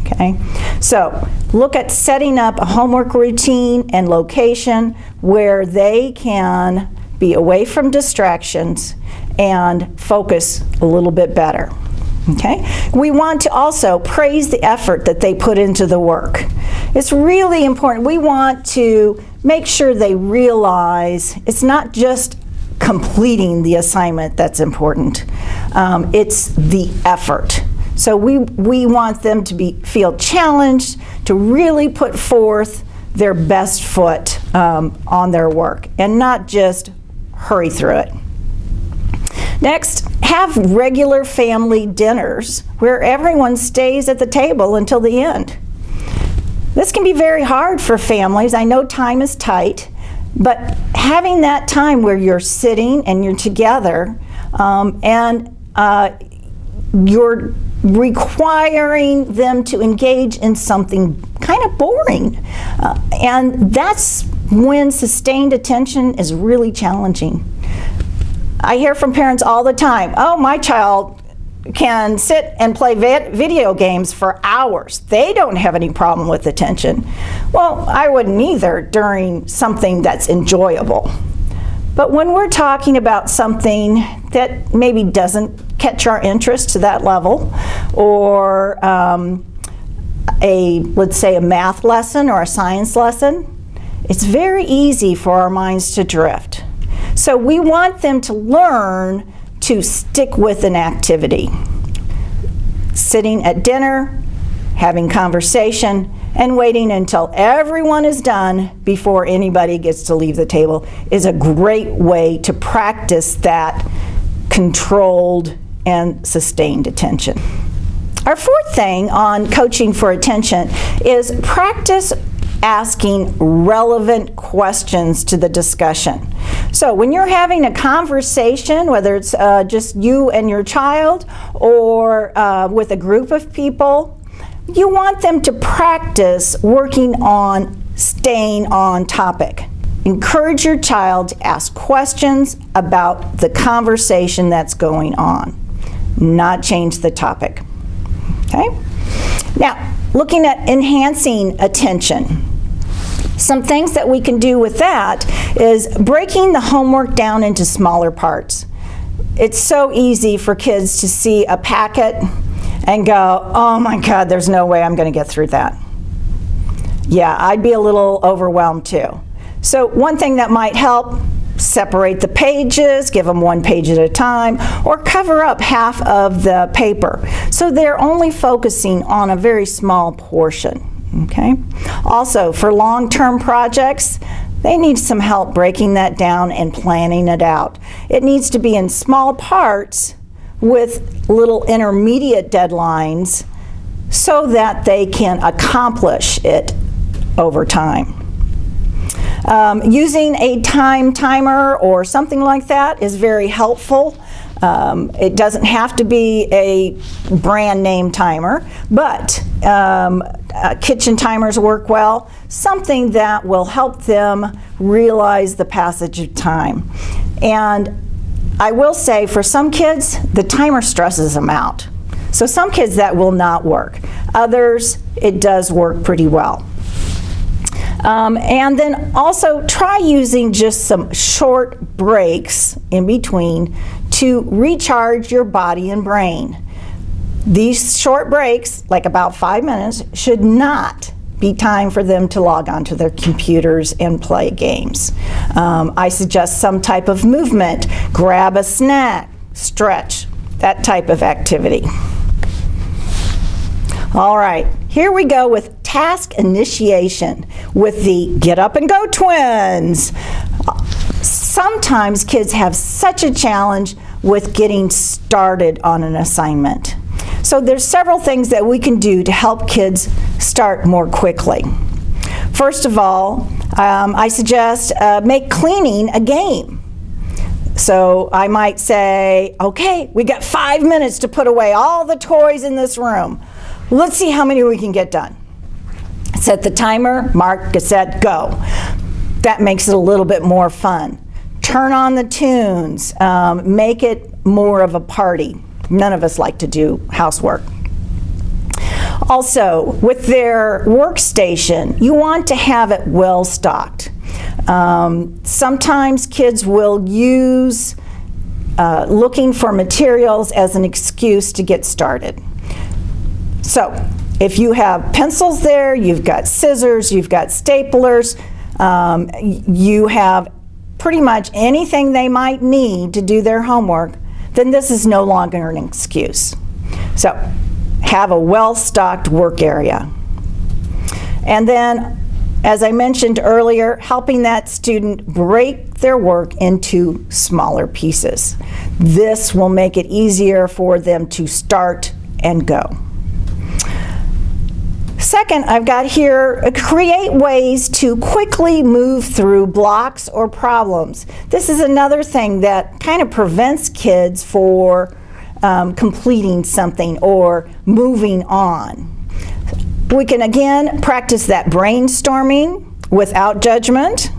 Okay? So look at setting up a homework routine and location where they can be away from distractions and focus a little bit better. Okay? We want to also praise the effort that they put into the work. It's really important. We want to make sure they realize it's not just completing the assignment that's important. It's the effort. So we want them to feel challenged, to really put forth their best foot on their work and not just hurry through it. Next, have regular family dinners where everyone stays at the table until the end. This can be very hard for families. I know time is tight, but having that time where you're sitting and you're together and you're requiring them to engage in something kind of boring. And that's when sustained attention is really challenging. I hear from parents all the time, oh, my child can sit and play video games for hours. They don't have any problem with attention. Well, I wouldn't either during something that's enjoyable. But when we're talking about something that maybe doesn't catch our interest to that level, or let's say a math lesson or a science lesson, it's very easy for our minds to drift. So we want them to learn to stick with an activity. Sitting at dinner, having conversation, and waiting until everyone is done before anybody gets to leave the table is a great way to practice that controlled and sustained attention. Our fourth thing on coaching for attention is practice asking relevant questions to the discussion. So when you're having a conversation, whether it's just you and your child or with a group of people, you want them to practice working on staying on topic. Encourage your child to ask questions about the conversation that's going on, not change the topic. Okay? Now, looking at enhancing attention. Some things that we can do with that is breaking the homework down into smaller parts. It's so easy for kids to see a packet and go, oh my God, there's no way I'm going to get through that. Yeah, I'd be a little overwhelmed too. So one thing that might help, separate the pages, give them one page at a time, or cover up half of the paper so they're only focusing on a very small portion. Okay? Also, for long-term projects, they need some help breaking that down and planning it out. It needs to be in small parts with little intermediate deadlines so that they can accomplish it over time. Using a time timer or something like that is very helpful. It doesn't have to be a brand name timer, but kitchen timers work well. Something that will help them realize the passage of time. And I will say for some kids, the timer stresses them out. So some kids that will not work. Others, it does work pretty well. And then also try using just some short breaks in between to recharge your body and brain. These short breaks, like about 5 minutes, should not be time for them to log onto their computers and play games. I suggest some type of movement, grab a snack, stretch, that type of activity. All right, here we go with task initiation with the Get Up and Go twins. Sometimes kids have such a challenge with getting started on an assignment. So there's several things that we can do to help kids start more quickly. First of all, I suggest make cleaning a game. So I might say, okay, we got 5 minutes to put away all the toys in this room. Let's see how many we can get done. Set the timer, mark, get set, go. That makes it a little bit more fun. Turn on the tunes, make it more of a party. None of us like to do housework. Also, with their workstation, you want to have it well stocked. Sometimes kids will use looking for materials as an excuse to get started. So, if you have pencils there, you've got scissors, you've got staplers, you have pretty much anything they might need to do their homework, then this is no longer an excuse. So, have a well-stocked work area. And then, as I mentioned earlier, helping that student break their work into smaller pieces. This will make it easier for them to start and go. Second, I've got here, create ways to quickly move through blocks or problems. This is another thing that kind of prevents kids for completing something or moving on. We can again practice that brainstorming without judgment.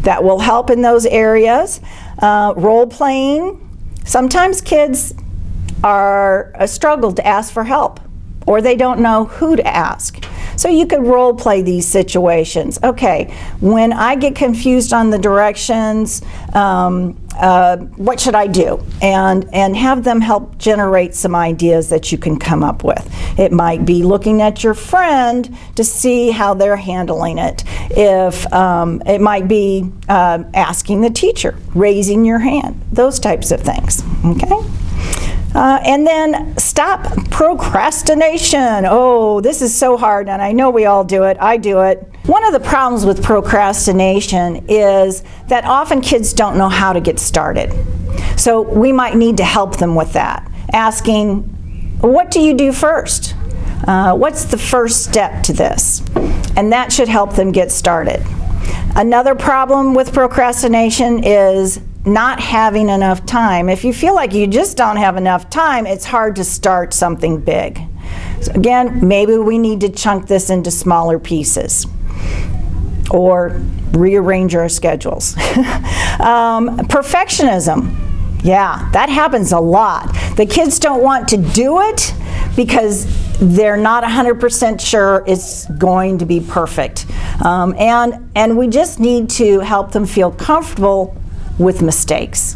That will help in those areas. Role playing. Sometimes kids are a struggle to ask for help, or they don't know who to ask. So you could role play these situations. Okay, when I get confused on the directions, what should I do? And have them help generate some ideas that you can come up with. It might be looking at your friend to see how they're handling it. If it might be asking the teacher, raising your hand, those types of things, okay? And then stop procrastination. Oh, this is so hard, and I know we all do it. I do it. One of the problems with procrastination is that often kids don't know how to get started. So we might need to help them with that. Asking, what do you do first? What's the first step to this? And that should help them get started. Another problem with procrastination is not having enough time. If you feel like you just don't have enough time, it's hard to start something big. So again, maybe we need to chunk this into smaller pieces or rearrange our schedules. Perfectionism. Yeah, that happens a lot. The kids don't want to do it because they're not 100% sure it's going to be perfect. And we just need to help them feel comfortable with mistakes.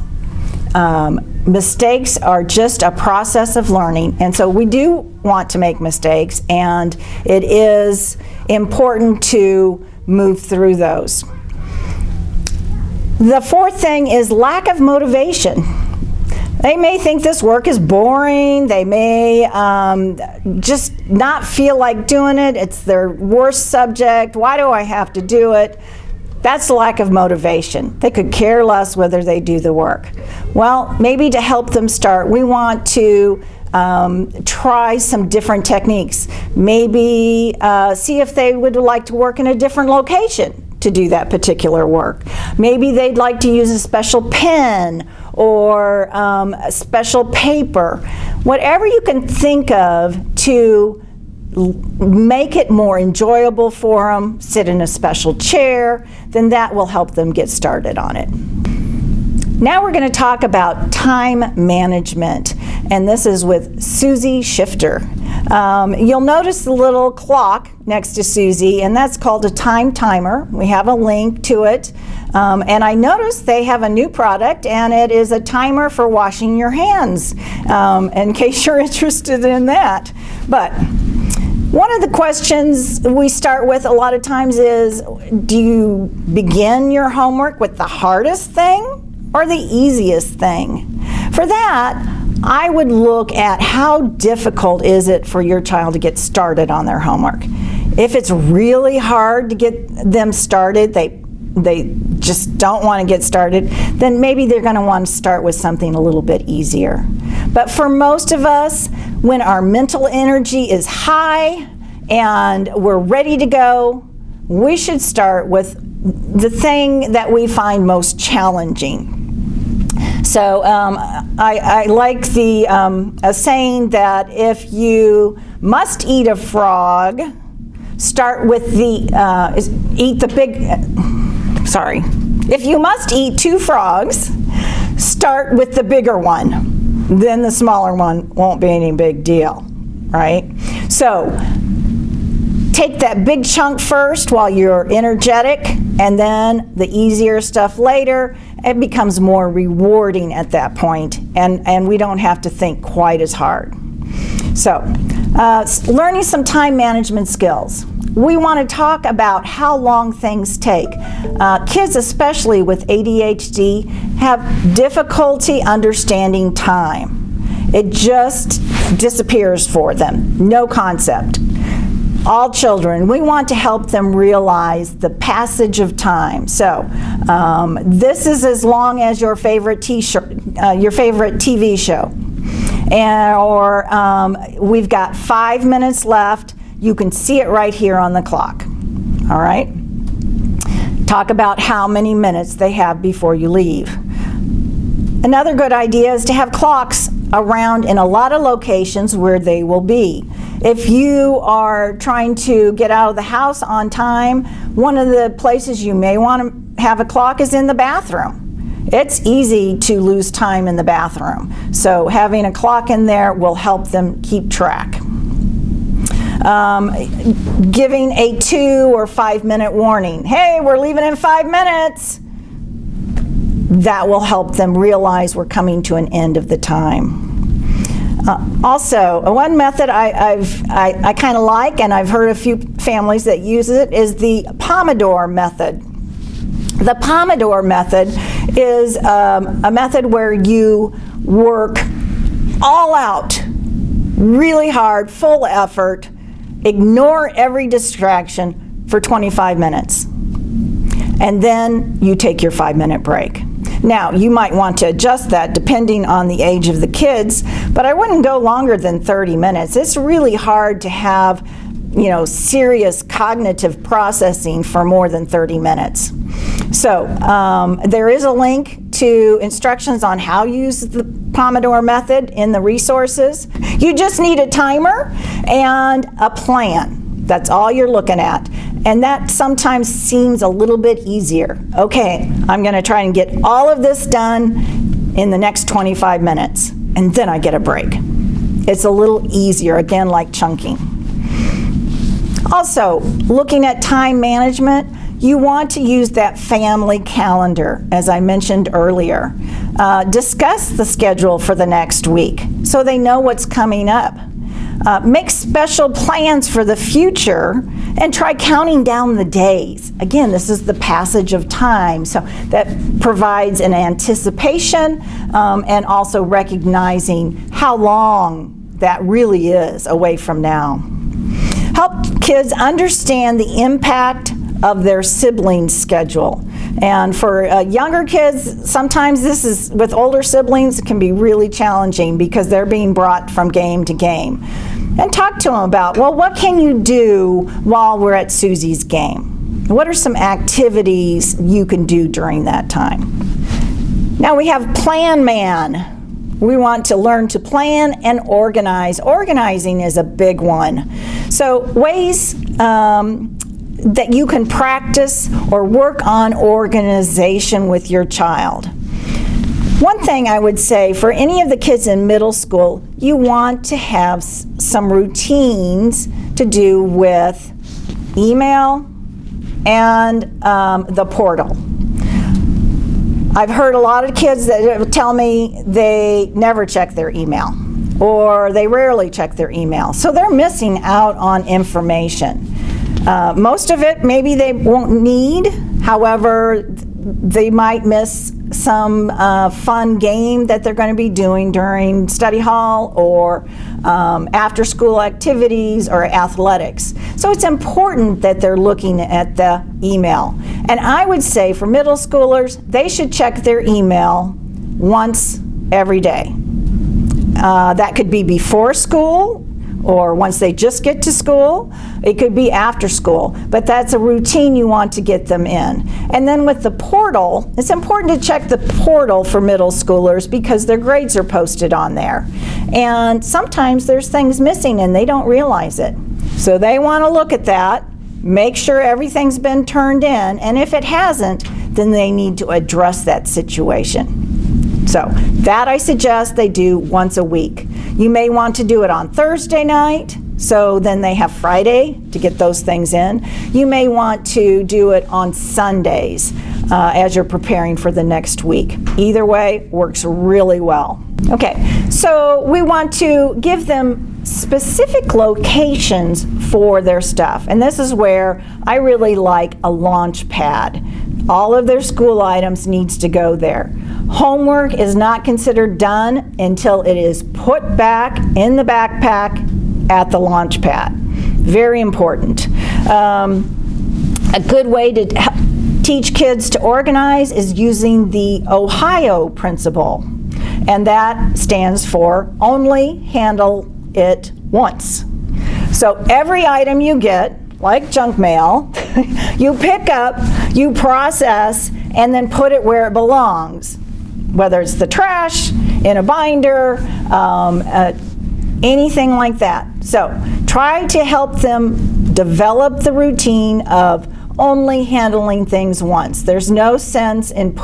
Mistakes are just a process of learning, and so we do want to make mistakes, and it is important to move through those. The fourth thing is lack of motivation. They may think this work is boring. They may just not feel like doing it. It's their worst subject. Why do I have to do it? That's lack of motivation. They could care less whether they do the work. Well, maybe to help them start, we want to try some different techniques. Maybe see if they would like to work in a different location to do that particular work. Maybe they'd like to use a special pen or a special paper. Whatever you can think of to make it more enjoyable for them, sit in a special chair, then that will help them get started on it. Now we're going to talk about time management, and this is with Susie Shifter. You'll notice the little clock next to Susie, and that's called a time timer. We have a link to it, and I noticed they have a new product, and it is a timer for washing your hands, in case you're interested in that. But one of the questions we start with a lot of times is, do you begin your homework with the hardest thing or the easiest thing? For that, I would look at how difficult is it for your child to get started on their homework. If it's really hard to get them started, they just don't want to get started, then maybe they're going to want to start with something a little bit easier. But for most of us, when our mental energy is high and we're ready to go, we should start with the thing that we find most challenging. So I like the a saying that if you must eat a frog, start with eat the big, sorry. If you must eat 2 frogs, start with the bigger one. Then the smaller one won't be any big deal, right? So take that big chunk first while you're energetic, and then the easier stuff later. It becomes more rewarding at that point, and we don't have to think quite as hard. So, learning some time management skills. We want to talk about how long things take. Kids, especially with ADHD, have difficulty understanding time. It just disappears for them. No concept. All children, we want to help them realize the passage of time. So, this is as long as your favorite TV show. Or we've got 5 minutes left. You can see it right here on the clock. All right? Talk about how many minutes they have before you leave. Another good idea is to have clocks around in a lot of locations where they will be. If you are trying to get out of the house on time, one of the places you may want to have a clock is in the bathroom. It's easy to lose time in the bathroom, so having a clock in there will help them keep track. Giving a 2 or 5 minute warning. Hey, we're leaving in 5 minutes. That will help them realize we're coming to an end of the time. Also, one method I kind of like, and I've heard a few families that use it, is the Pomodoro method. The Pomodoro method is a method where you work all out, really hard, full effort, ignore every distraction for 25 minutes. And then you take your 5-minute break. Now, you might want to adjust that depending on the age of the kids, but I wouldn't go longer than 30 minutes. It's really hard to have, serious cognitive processing for more than 30 minutes. So, there is a link to instructions on how to use the Pomodoro method in the resources. You just need a timer and a plan. That's all you're looking at. And that sometimes seems a little bit easier. Okay, I'm going to try and get all of this done in the next 25 minutes, and then I get a break. It's a little easier, again, like chunking. Also, looking at time management, you want to use that family calendar, as I mentioned earlier. Discuss the schedule for the next week so they know what's coming up. Make special plans for the future and try counting down the days. Again, this is the passage of time, so that provides an anticipation and also recognizing how long that really is away from now. Help kids understand the impact of their siblings' schedule. And for younger kids, sometimes this is, with older siblings, it can be really challenging because they're being brought from game to game. And talk to them about, well, what can you do while we're at Susie's game? What are some activities you can do during that time? Now we have Plan Man. We want to learn to plan and organize. Organizing is a big one. So ways that you can practice or work on organization with your child. One thing I would say for any of the kids in middle school, you want to have some routines to do with email and the portal. I've heard a lot of kids that tell me they never check their email or they rarely check their email. So they're missing out on information. Most of it maybe they won't need, however, they might miss some fun game that they're going to be doing during study hall or after school activities or athletics. So it's important that they're looking at the email. And I would say for middle schoolers, they should check their email once every day. That could be before school or once they just get to school. It could be after school, but that's a routine you want to get them in. And then with the portal, it's important to check the portal for middle schoolers because their grades are posted on there. And sometimes there's things missing and they don't realize it. So they want to look at that, make sure everything's been turned in, and if it hasn't, then they need to address that situation. So that I suggest they do once a week. You may want to do it on Thursday night, so then they have Friday to get those things in. You may want to do it on Sundays as you're preparing for the next week. Either way works really well. Okay, so we want to give them specific locations for their stuff, and this is where I really like a launch pad. All of their school items needs to go there. Homework is not considered done until it is put back in the backpack at the launch pad. Very important. A good way to teach kids to organize is using the Ohio principle, and that stands for only handle it once. So every item you get, like junk mail, you pick up, you process, and then put it where it belongs, whether it's the trash, in a binder, anything like that. So try to help them develop the routine of only handling things once. There's no sense in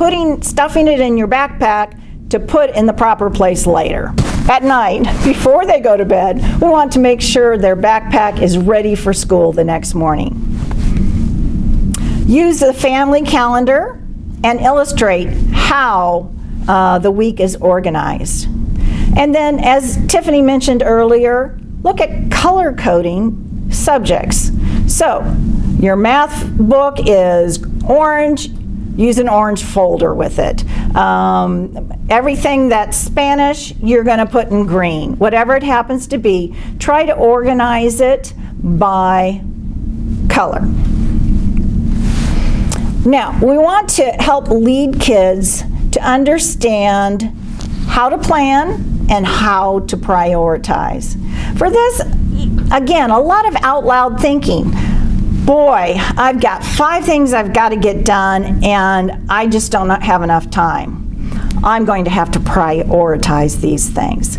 stuffing it in your backpack to put in the proper place later. At night, before they go to bed, we want to make sure their backpack is ready for school the next morning. Use the family calendar and illustrate how the week is organized. And then, as Tiffany mentioned earlier, look at color coding subjects. So, your math book is orange, use an orange folder with it. Everything that's Spanish, you're going to put in green. Whatever it happens to be, try to organize it by color. Now, we want to help lead kids to understand how to plan and how to prioritize. For this, again, a lot of out loud thinking. Boy, I've got 5 things I've got to get done and I just don't have enough time. I'm going to have to prioritize these things.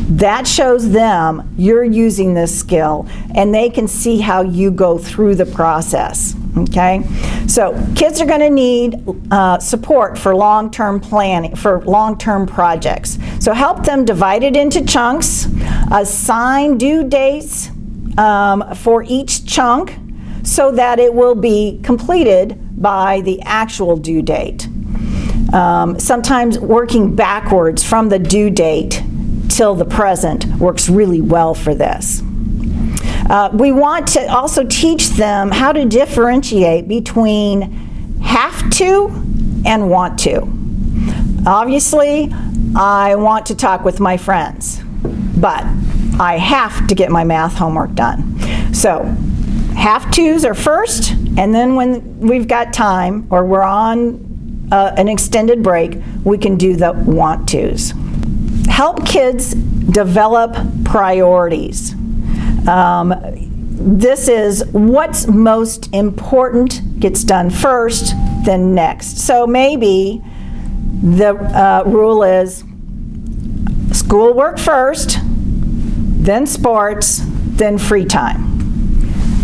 That shows them you're using this skill and they can see how you go through the process. Okay? So kids are going to need support for long-term planning, for long-term projects. So help them divide it into chunks, assign due dates for each chunk so that it will be completed by the actual due date. Sometimes working backwards from the due date till the present works really well for this. We want to also teach them how to differentiate between have to and want to. Obviously, I want to talk with my friends, but I have to get my math homework done. So, have-tos are first, and then when we've got time or we're on an extended break, we can do the want-tos. Help kids develop priorities. This is what's most important gets done first, then next. So maybe the rule is schoolwork first, then sports, then free time.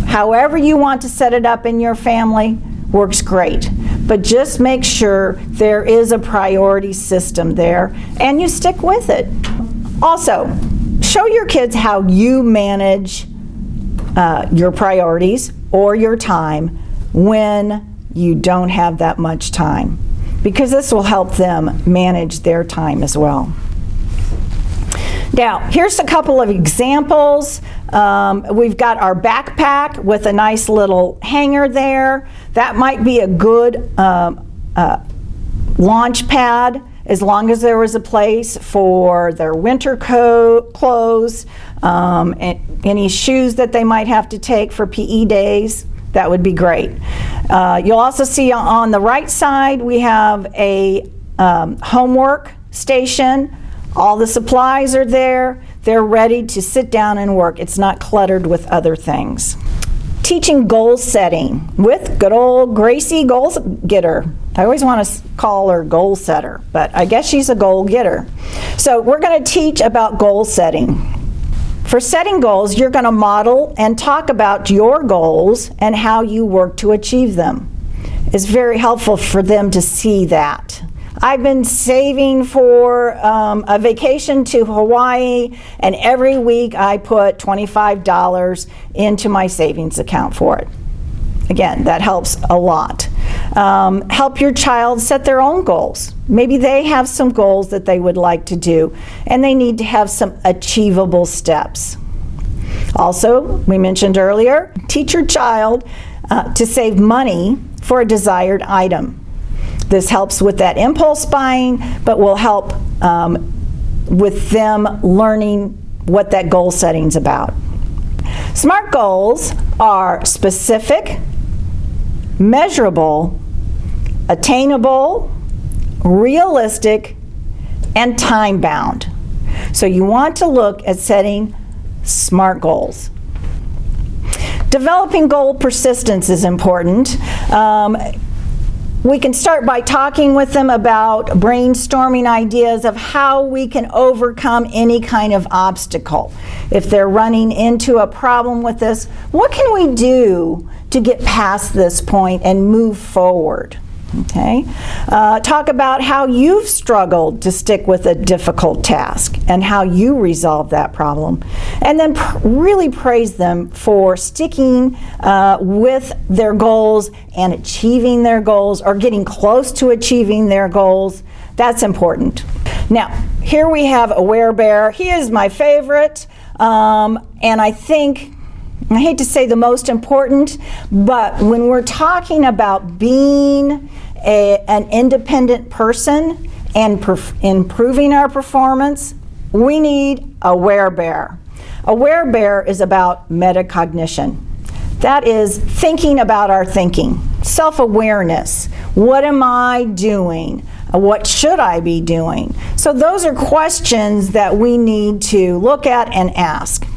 However you want to set it up in your family works great, but just make sure there is a priority system there and you stick with it. Also, show your kids how you manage your priorities or your time when you don't have that much time, because this will help them manage their time as well. Now, here's a couple of examples. We've got our backpack with a nice little hanger there. That might be a good launch pad, as long as there was a place for their winter clothes, and any shoes that they might have to take for PE days. That would be great. You'll also see on the right side we have a homework station. All the supplies are there. They're ready to sit down and work. It's not cluttered with other things. Teaching goal setting with good old Gracie goal getter. I always want to call her goal setter, but I guess she's a goal getter. So we're going to teach about goal setting. For setting goals, you're going to model and talk about your goals and how you work to achieve them. It's very helpful for them to see that. I've been saving for a vacation to Hawaii, and every week I put $25 into my savings account for it. Again, that helps a lot. Help your child set their own goals. Maybe they have some goals that they would like to do, and they need to have some achievable steps. Also, we mentioned earlier, teach your child to save money for a desired item. This helps with that impulse buying, but will help with them learning what that goal setting is about. SMART goals are specific, measurable, attainable, realistic, and time-bound. So you want to look at setting SMART goals. Developing goal persistence is important. We can start by talking with them about brainstorming ideas of how we can overcome any kind of obstacle. If they're running into a problem with this, what can we do to get past this point and move forward? Okay. Talk about how you've struggled to stick with a difficult task and how you resolve that problem. And then really praise them for sticking with their goals and achieving their goals or getting close to achieving their goals. That's important. Now, here we have a werebear. He is my favorite, and I think, I hate to say the most important, but when we're talking about being an independent person and improving our performance, we need a werebear. A werebear is about metacognition. That is thinking about our thinking, self-awareness. What am I doing? What should I be doing? So those are questions that we need to look at and ask.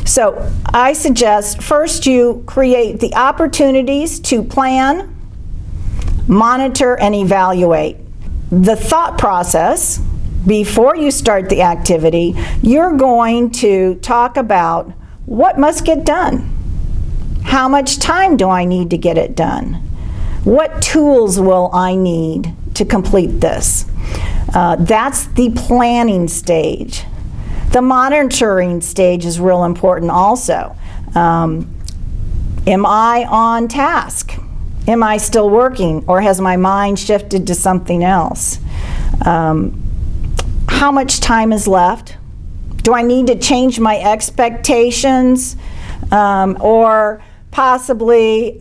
So I suggest first you create the opportunities to plan, monitor, and evaluate. The thought process, before you start the activity, you're going to talk about what must get done. How much time do I need to get it done? What tools will I need to complete this? That's the planning stage. The monitoring stage is real important also. Am I on task? Am I still working, or has my mind shifted to something else? How much time is left? Do I need to change my expectations? Or possibly,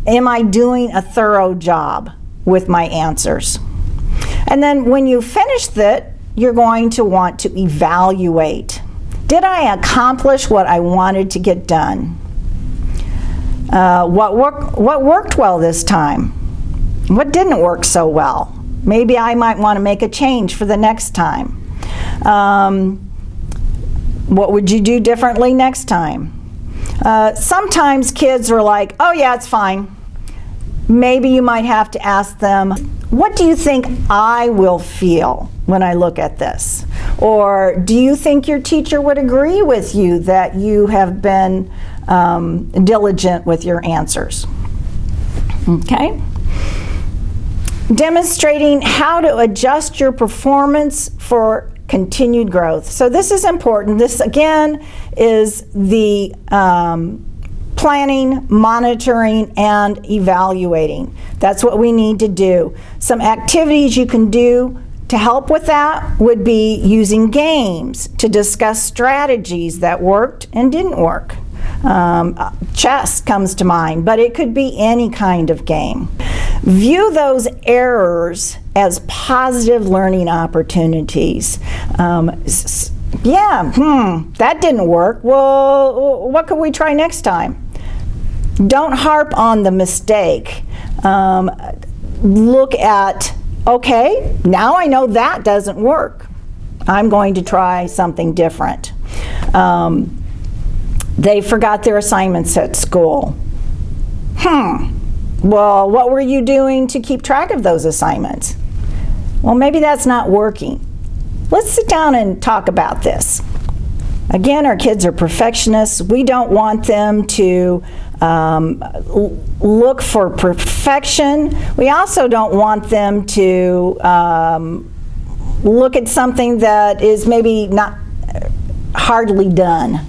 am I doing a thorough job with my answers? And then when you finish it, you're going to want to evaluate. Did I accomplish what I wanted to get done? What worked well this time? What didn't work so well? Maybe I might want to make a change for the next time. What would you do differently next time? Sometimes kids are like, oh yeah, it's fine. Maybe you might have to ask them, what do you think I will feel when I look at this? Or do you think your teacher would agree with you that you have been diligent with your answers? Okay. Demonstrating how to adjust your performance for continued growth. So this is important. This again is the planning, monitoring, and evaluating. That's what we need to do. Some activities you can do to help with that would be using games to discuss strategies that worked and didn't work. Chess comes to mind, but it could be any kind of game. View those errors as positive learning opportunities. That didn't work. Well, what could we try next time? Don't harp on the mistake. Look at, okay, now I know that doesn't work. I'm going to try something different. They forgot their assignments at school. Well, what were you doing to keep track of those assignments? Well, maybe that's not working. Let's sit down and talk about this. Again, our kids are perfectionists. We don't want them to look for perfection. We also don't want them to look at something that is maybe not hardly done.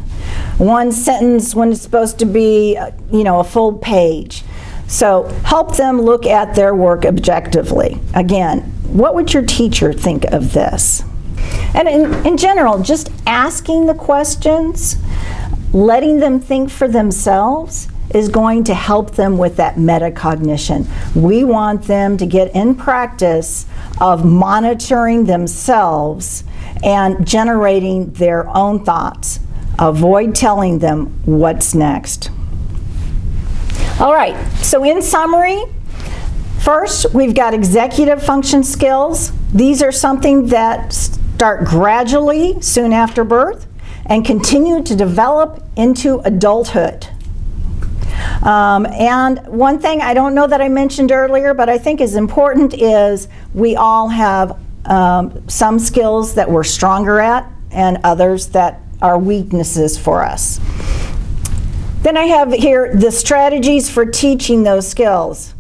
One sentence when it's supposed to be, a full page. So help them look at their work objectively. Again, what would your teacher think of this? And in general, just asking the questions, letting them think for themselves is going to help them with that metacognition. We want them to get in practice of monitoring themselves and generating their own thoughts. Avoid telling them what's next. All right, so in summary, first, we've got executive function skills. These are something that start gradually soon after birth and continue to develop into adulthood. And one thing I don't know that I mentioned earlier, but I think is important is we all have some skills that we're stronger at and others that are weaknesses for us. Then I have here the strategies for teaching those skills.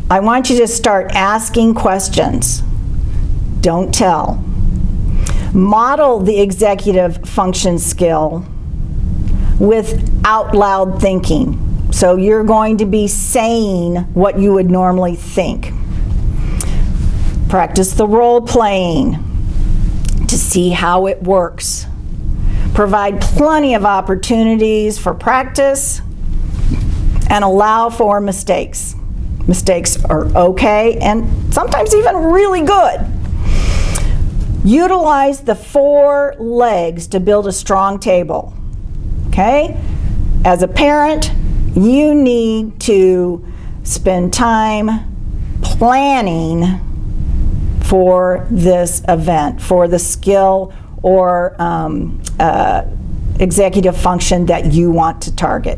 I want you to start asking questions. Don't tell. Model the executive function skill with out loud thinking. So you're going to be saying what you would normally think. Practice the role playing to see how it works. Provide plenty of opportunities for practice and allow for mistakes. Mistakes are okay and sometimes even really good. Utilize the 4 legs to build a strong table. Okay? As a parent, you need to spend time planning for this event, for the skill or executive function that you want to target.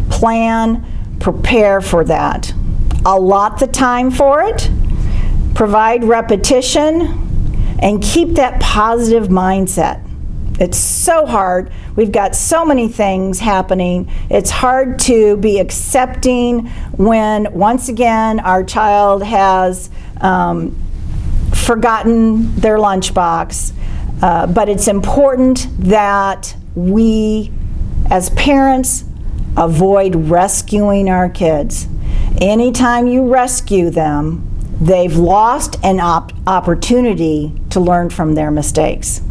Plan, prepare for that. Allot the time for it, provide repetition, and keep that positive mindset. It's so hard. We've got so many things happening. It's hard to be accepting when, once again, our child has forgotten their lunchbox. But it's important that we, as parents, avoid rescuing our kids. Anytime you rescue them, they've lost an opportunity to learn from their mistakes.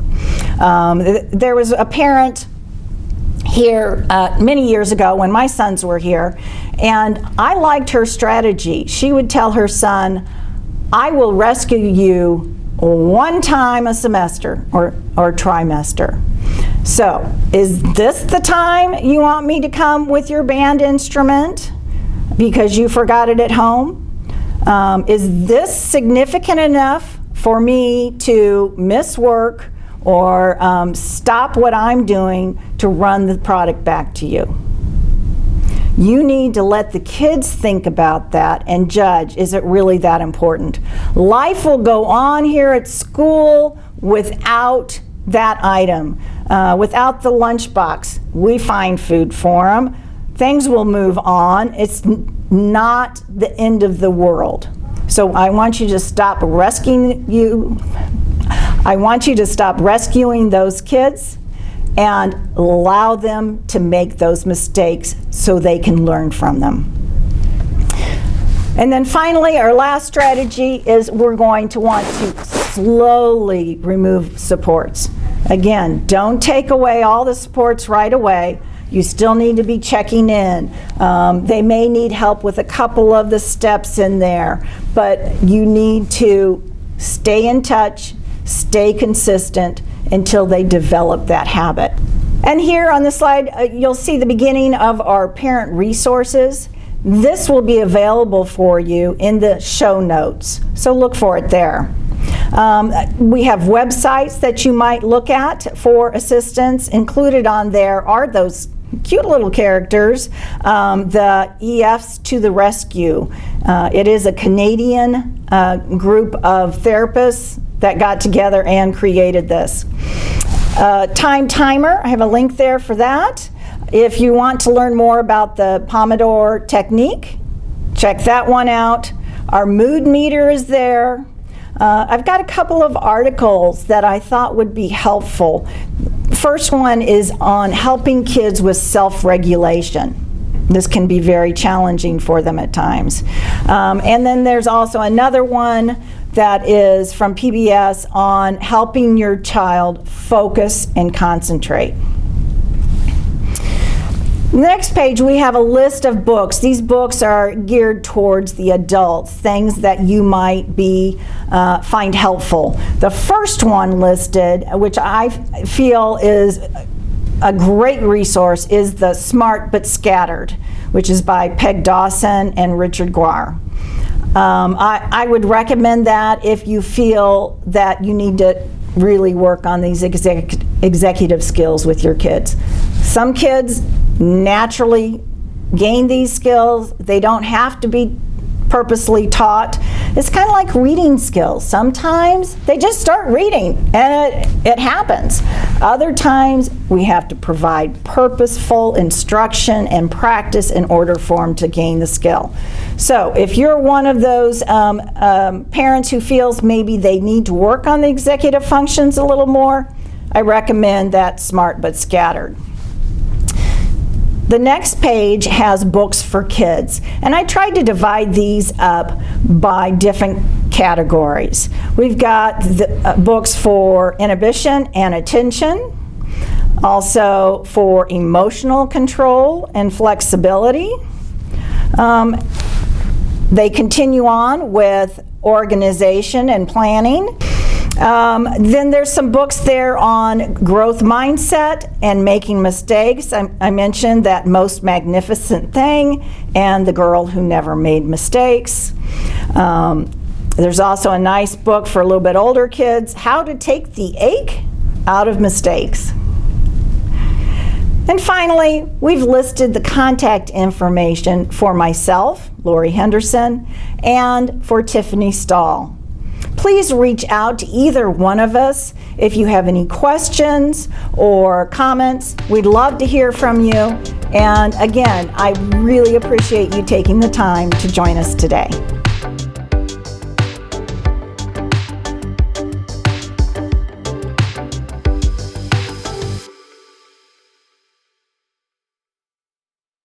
There was a parent here many years ago when my sons were here, and I liked her strategy. She would tell her son, I will rescue you 1 time a semester or trimester. So, is this the time you want me to come with your band instrument because you forgot it at home? Is this significant enough for me to miss work or stop what I'm doing to run the product back to you? You need to let the kids think about that and judge, is it really that important? Life will go on here at school without that item, without the lunchbox. We find food for them. Things will move on. It's not the end of the world. So I want you to stop rescuing those kids and allow them to make those mistakes so they can learn from them. And then finally, our last strategy is we're going to want to slowly remove supports. Again, don't take away all the supports right away. You still need to be checking in. They may need help with a couple of the steps in there, but you need to stay in touch, stay consistent until they develop that habit. And here on the slide, you'll see the beginning of our parent resources. This will be available for you in the show notes, so look for it there. We have websites that you might look at for assistance. Included on there are those cute little characters, the EFs to the rescue. It is a Canadian group of therapists that got together and created this. Time timer, I have a link there for that. If you want to learn more about the Pomodoro technique, check that one out. Our mood meter is there. I've got a couple of articles that I thought would be helpful. First one is on helping kids with self-regulation. This can be very challenging for them at times. And then there's also another one that is from PBS on helping your child focus and concentrate. Next page, we have a list of books. These books are geared towards the adults, things that you might find helpful. The first one listed, which I feel is a great resource, is the Smart But Scattered, which is by Peg Dawson and Richard Guare. I would recommend that if you feel that you need to really work on these executive skills with your kids. Some kids naturally gain these skills. They don't have to be purposely taught. It's kind of like reading skills. Sometimes they just start reading and it happens. Other times we have to provide purposeful instruction and practice in order for them to gain the skill. So if you're one of those parents who feels maybe they need to work on the executive functions a little more, I recommend that Smart But Scattered. The next page has books for kids, and I tried to divide these up by different categories. We've got the, books for inhibition and attention, also for emotional control and flexibility. They continue on with organization and planning. Then there's some books there on growth mindset and making mistakes. I mentioned That Most Magnificent Thing and The Girl Who Never Made Mistakes. There's also a nice book for a little bit older kids, How to Take the Ache Out of Mistakes. And finally, we've listed the contact information for myself, Lori Henderson, and for Tiffany Stahl. Please reach out to either one of us if you have any questions or comments. We'd love to hear from you. And again, I really appreciate you taking the time to join us today.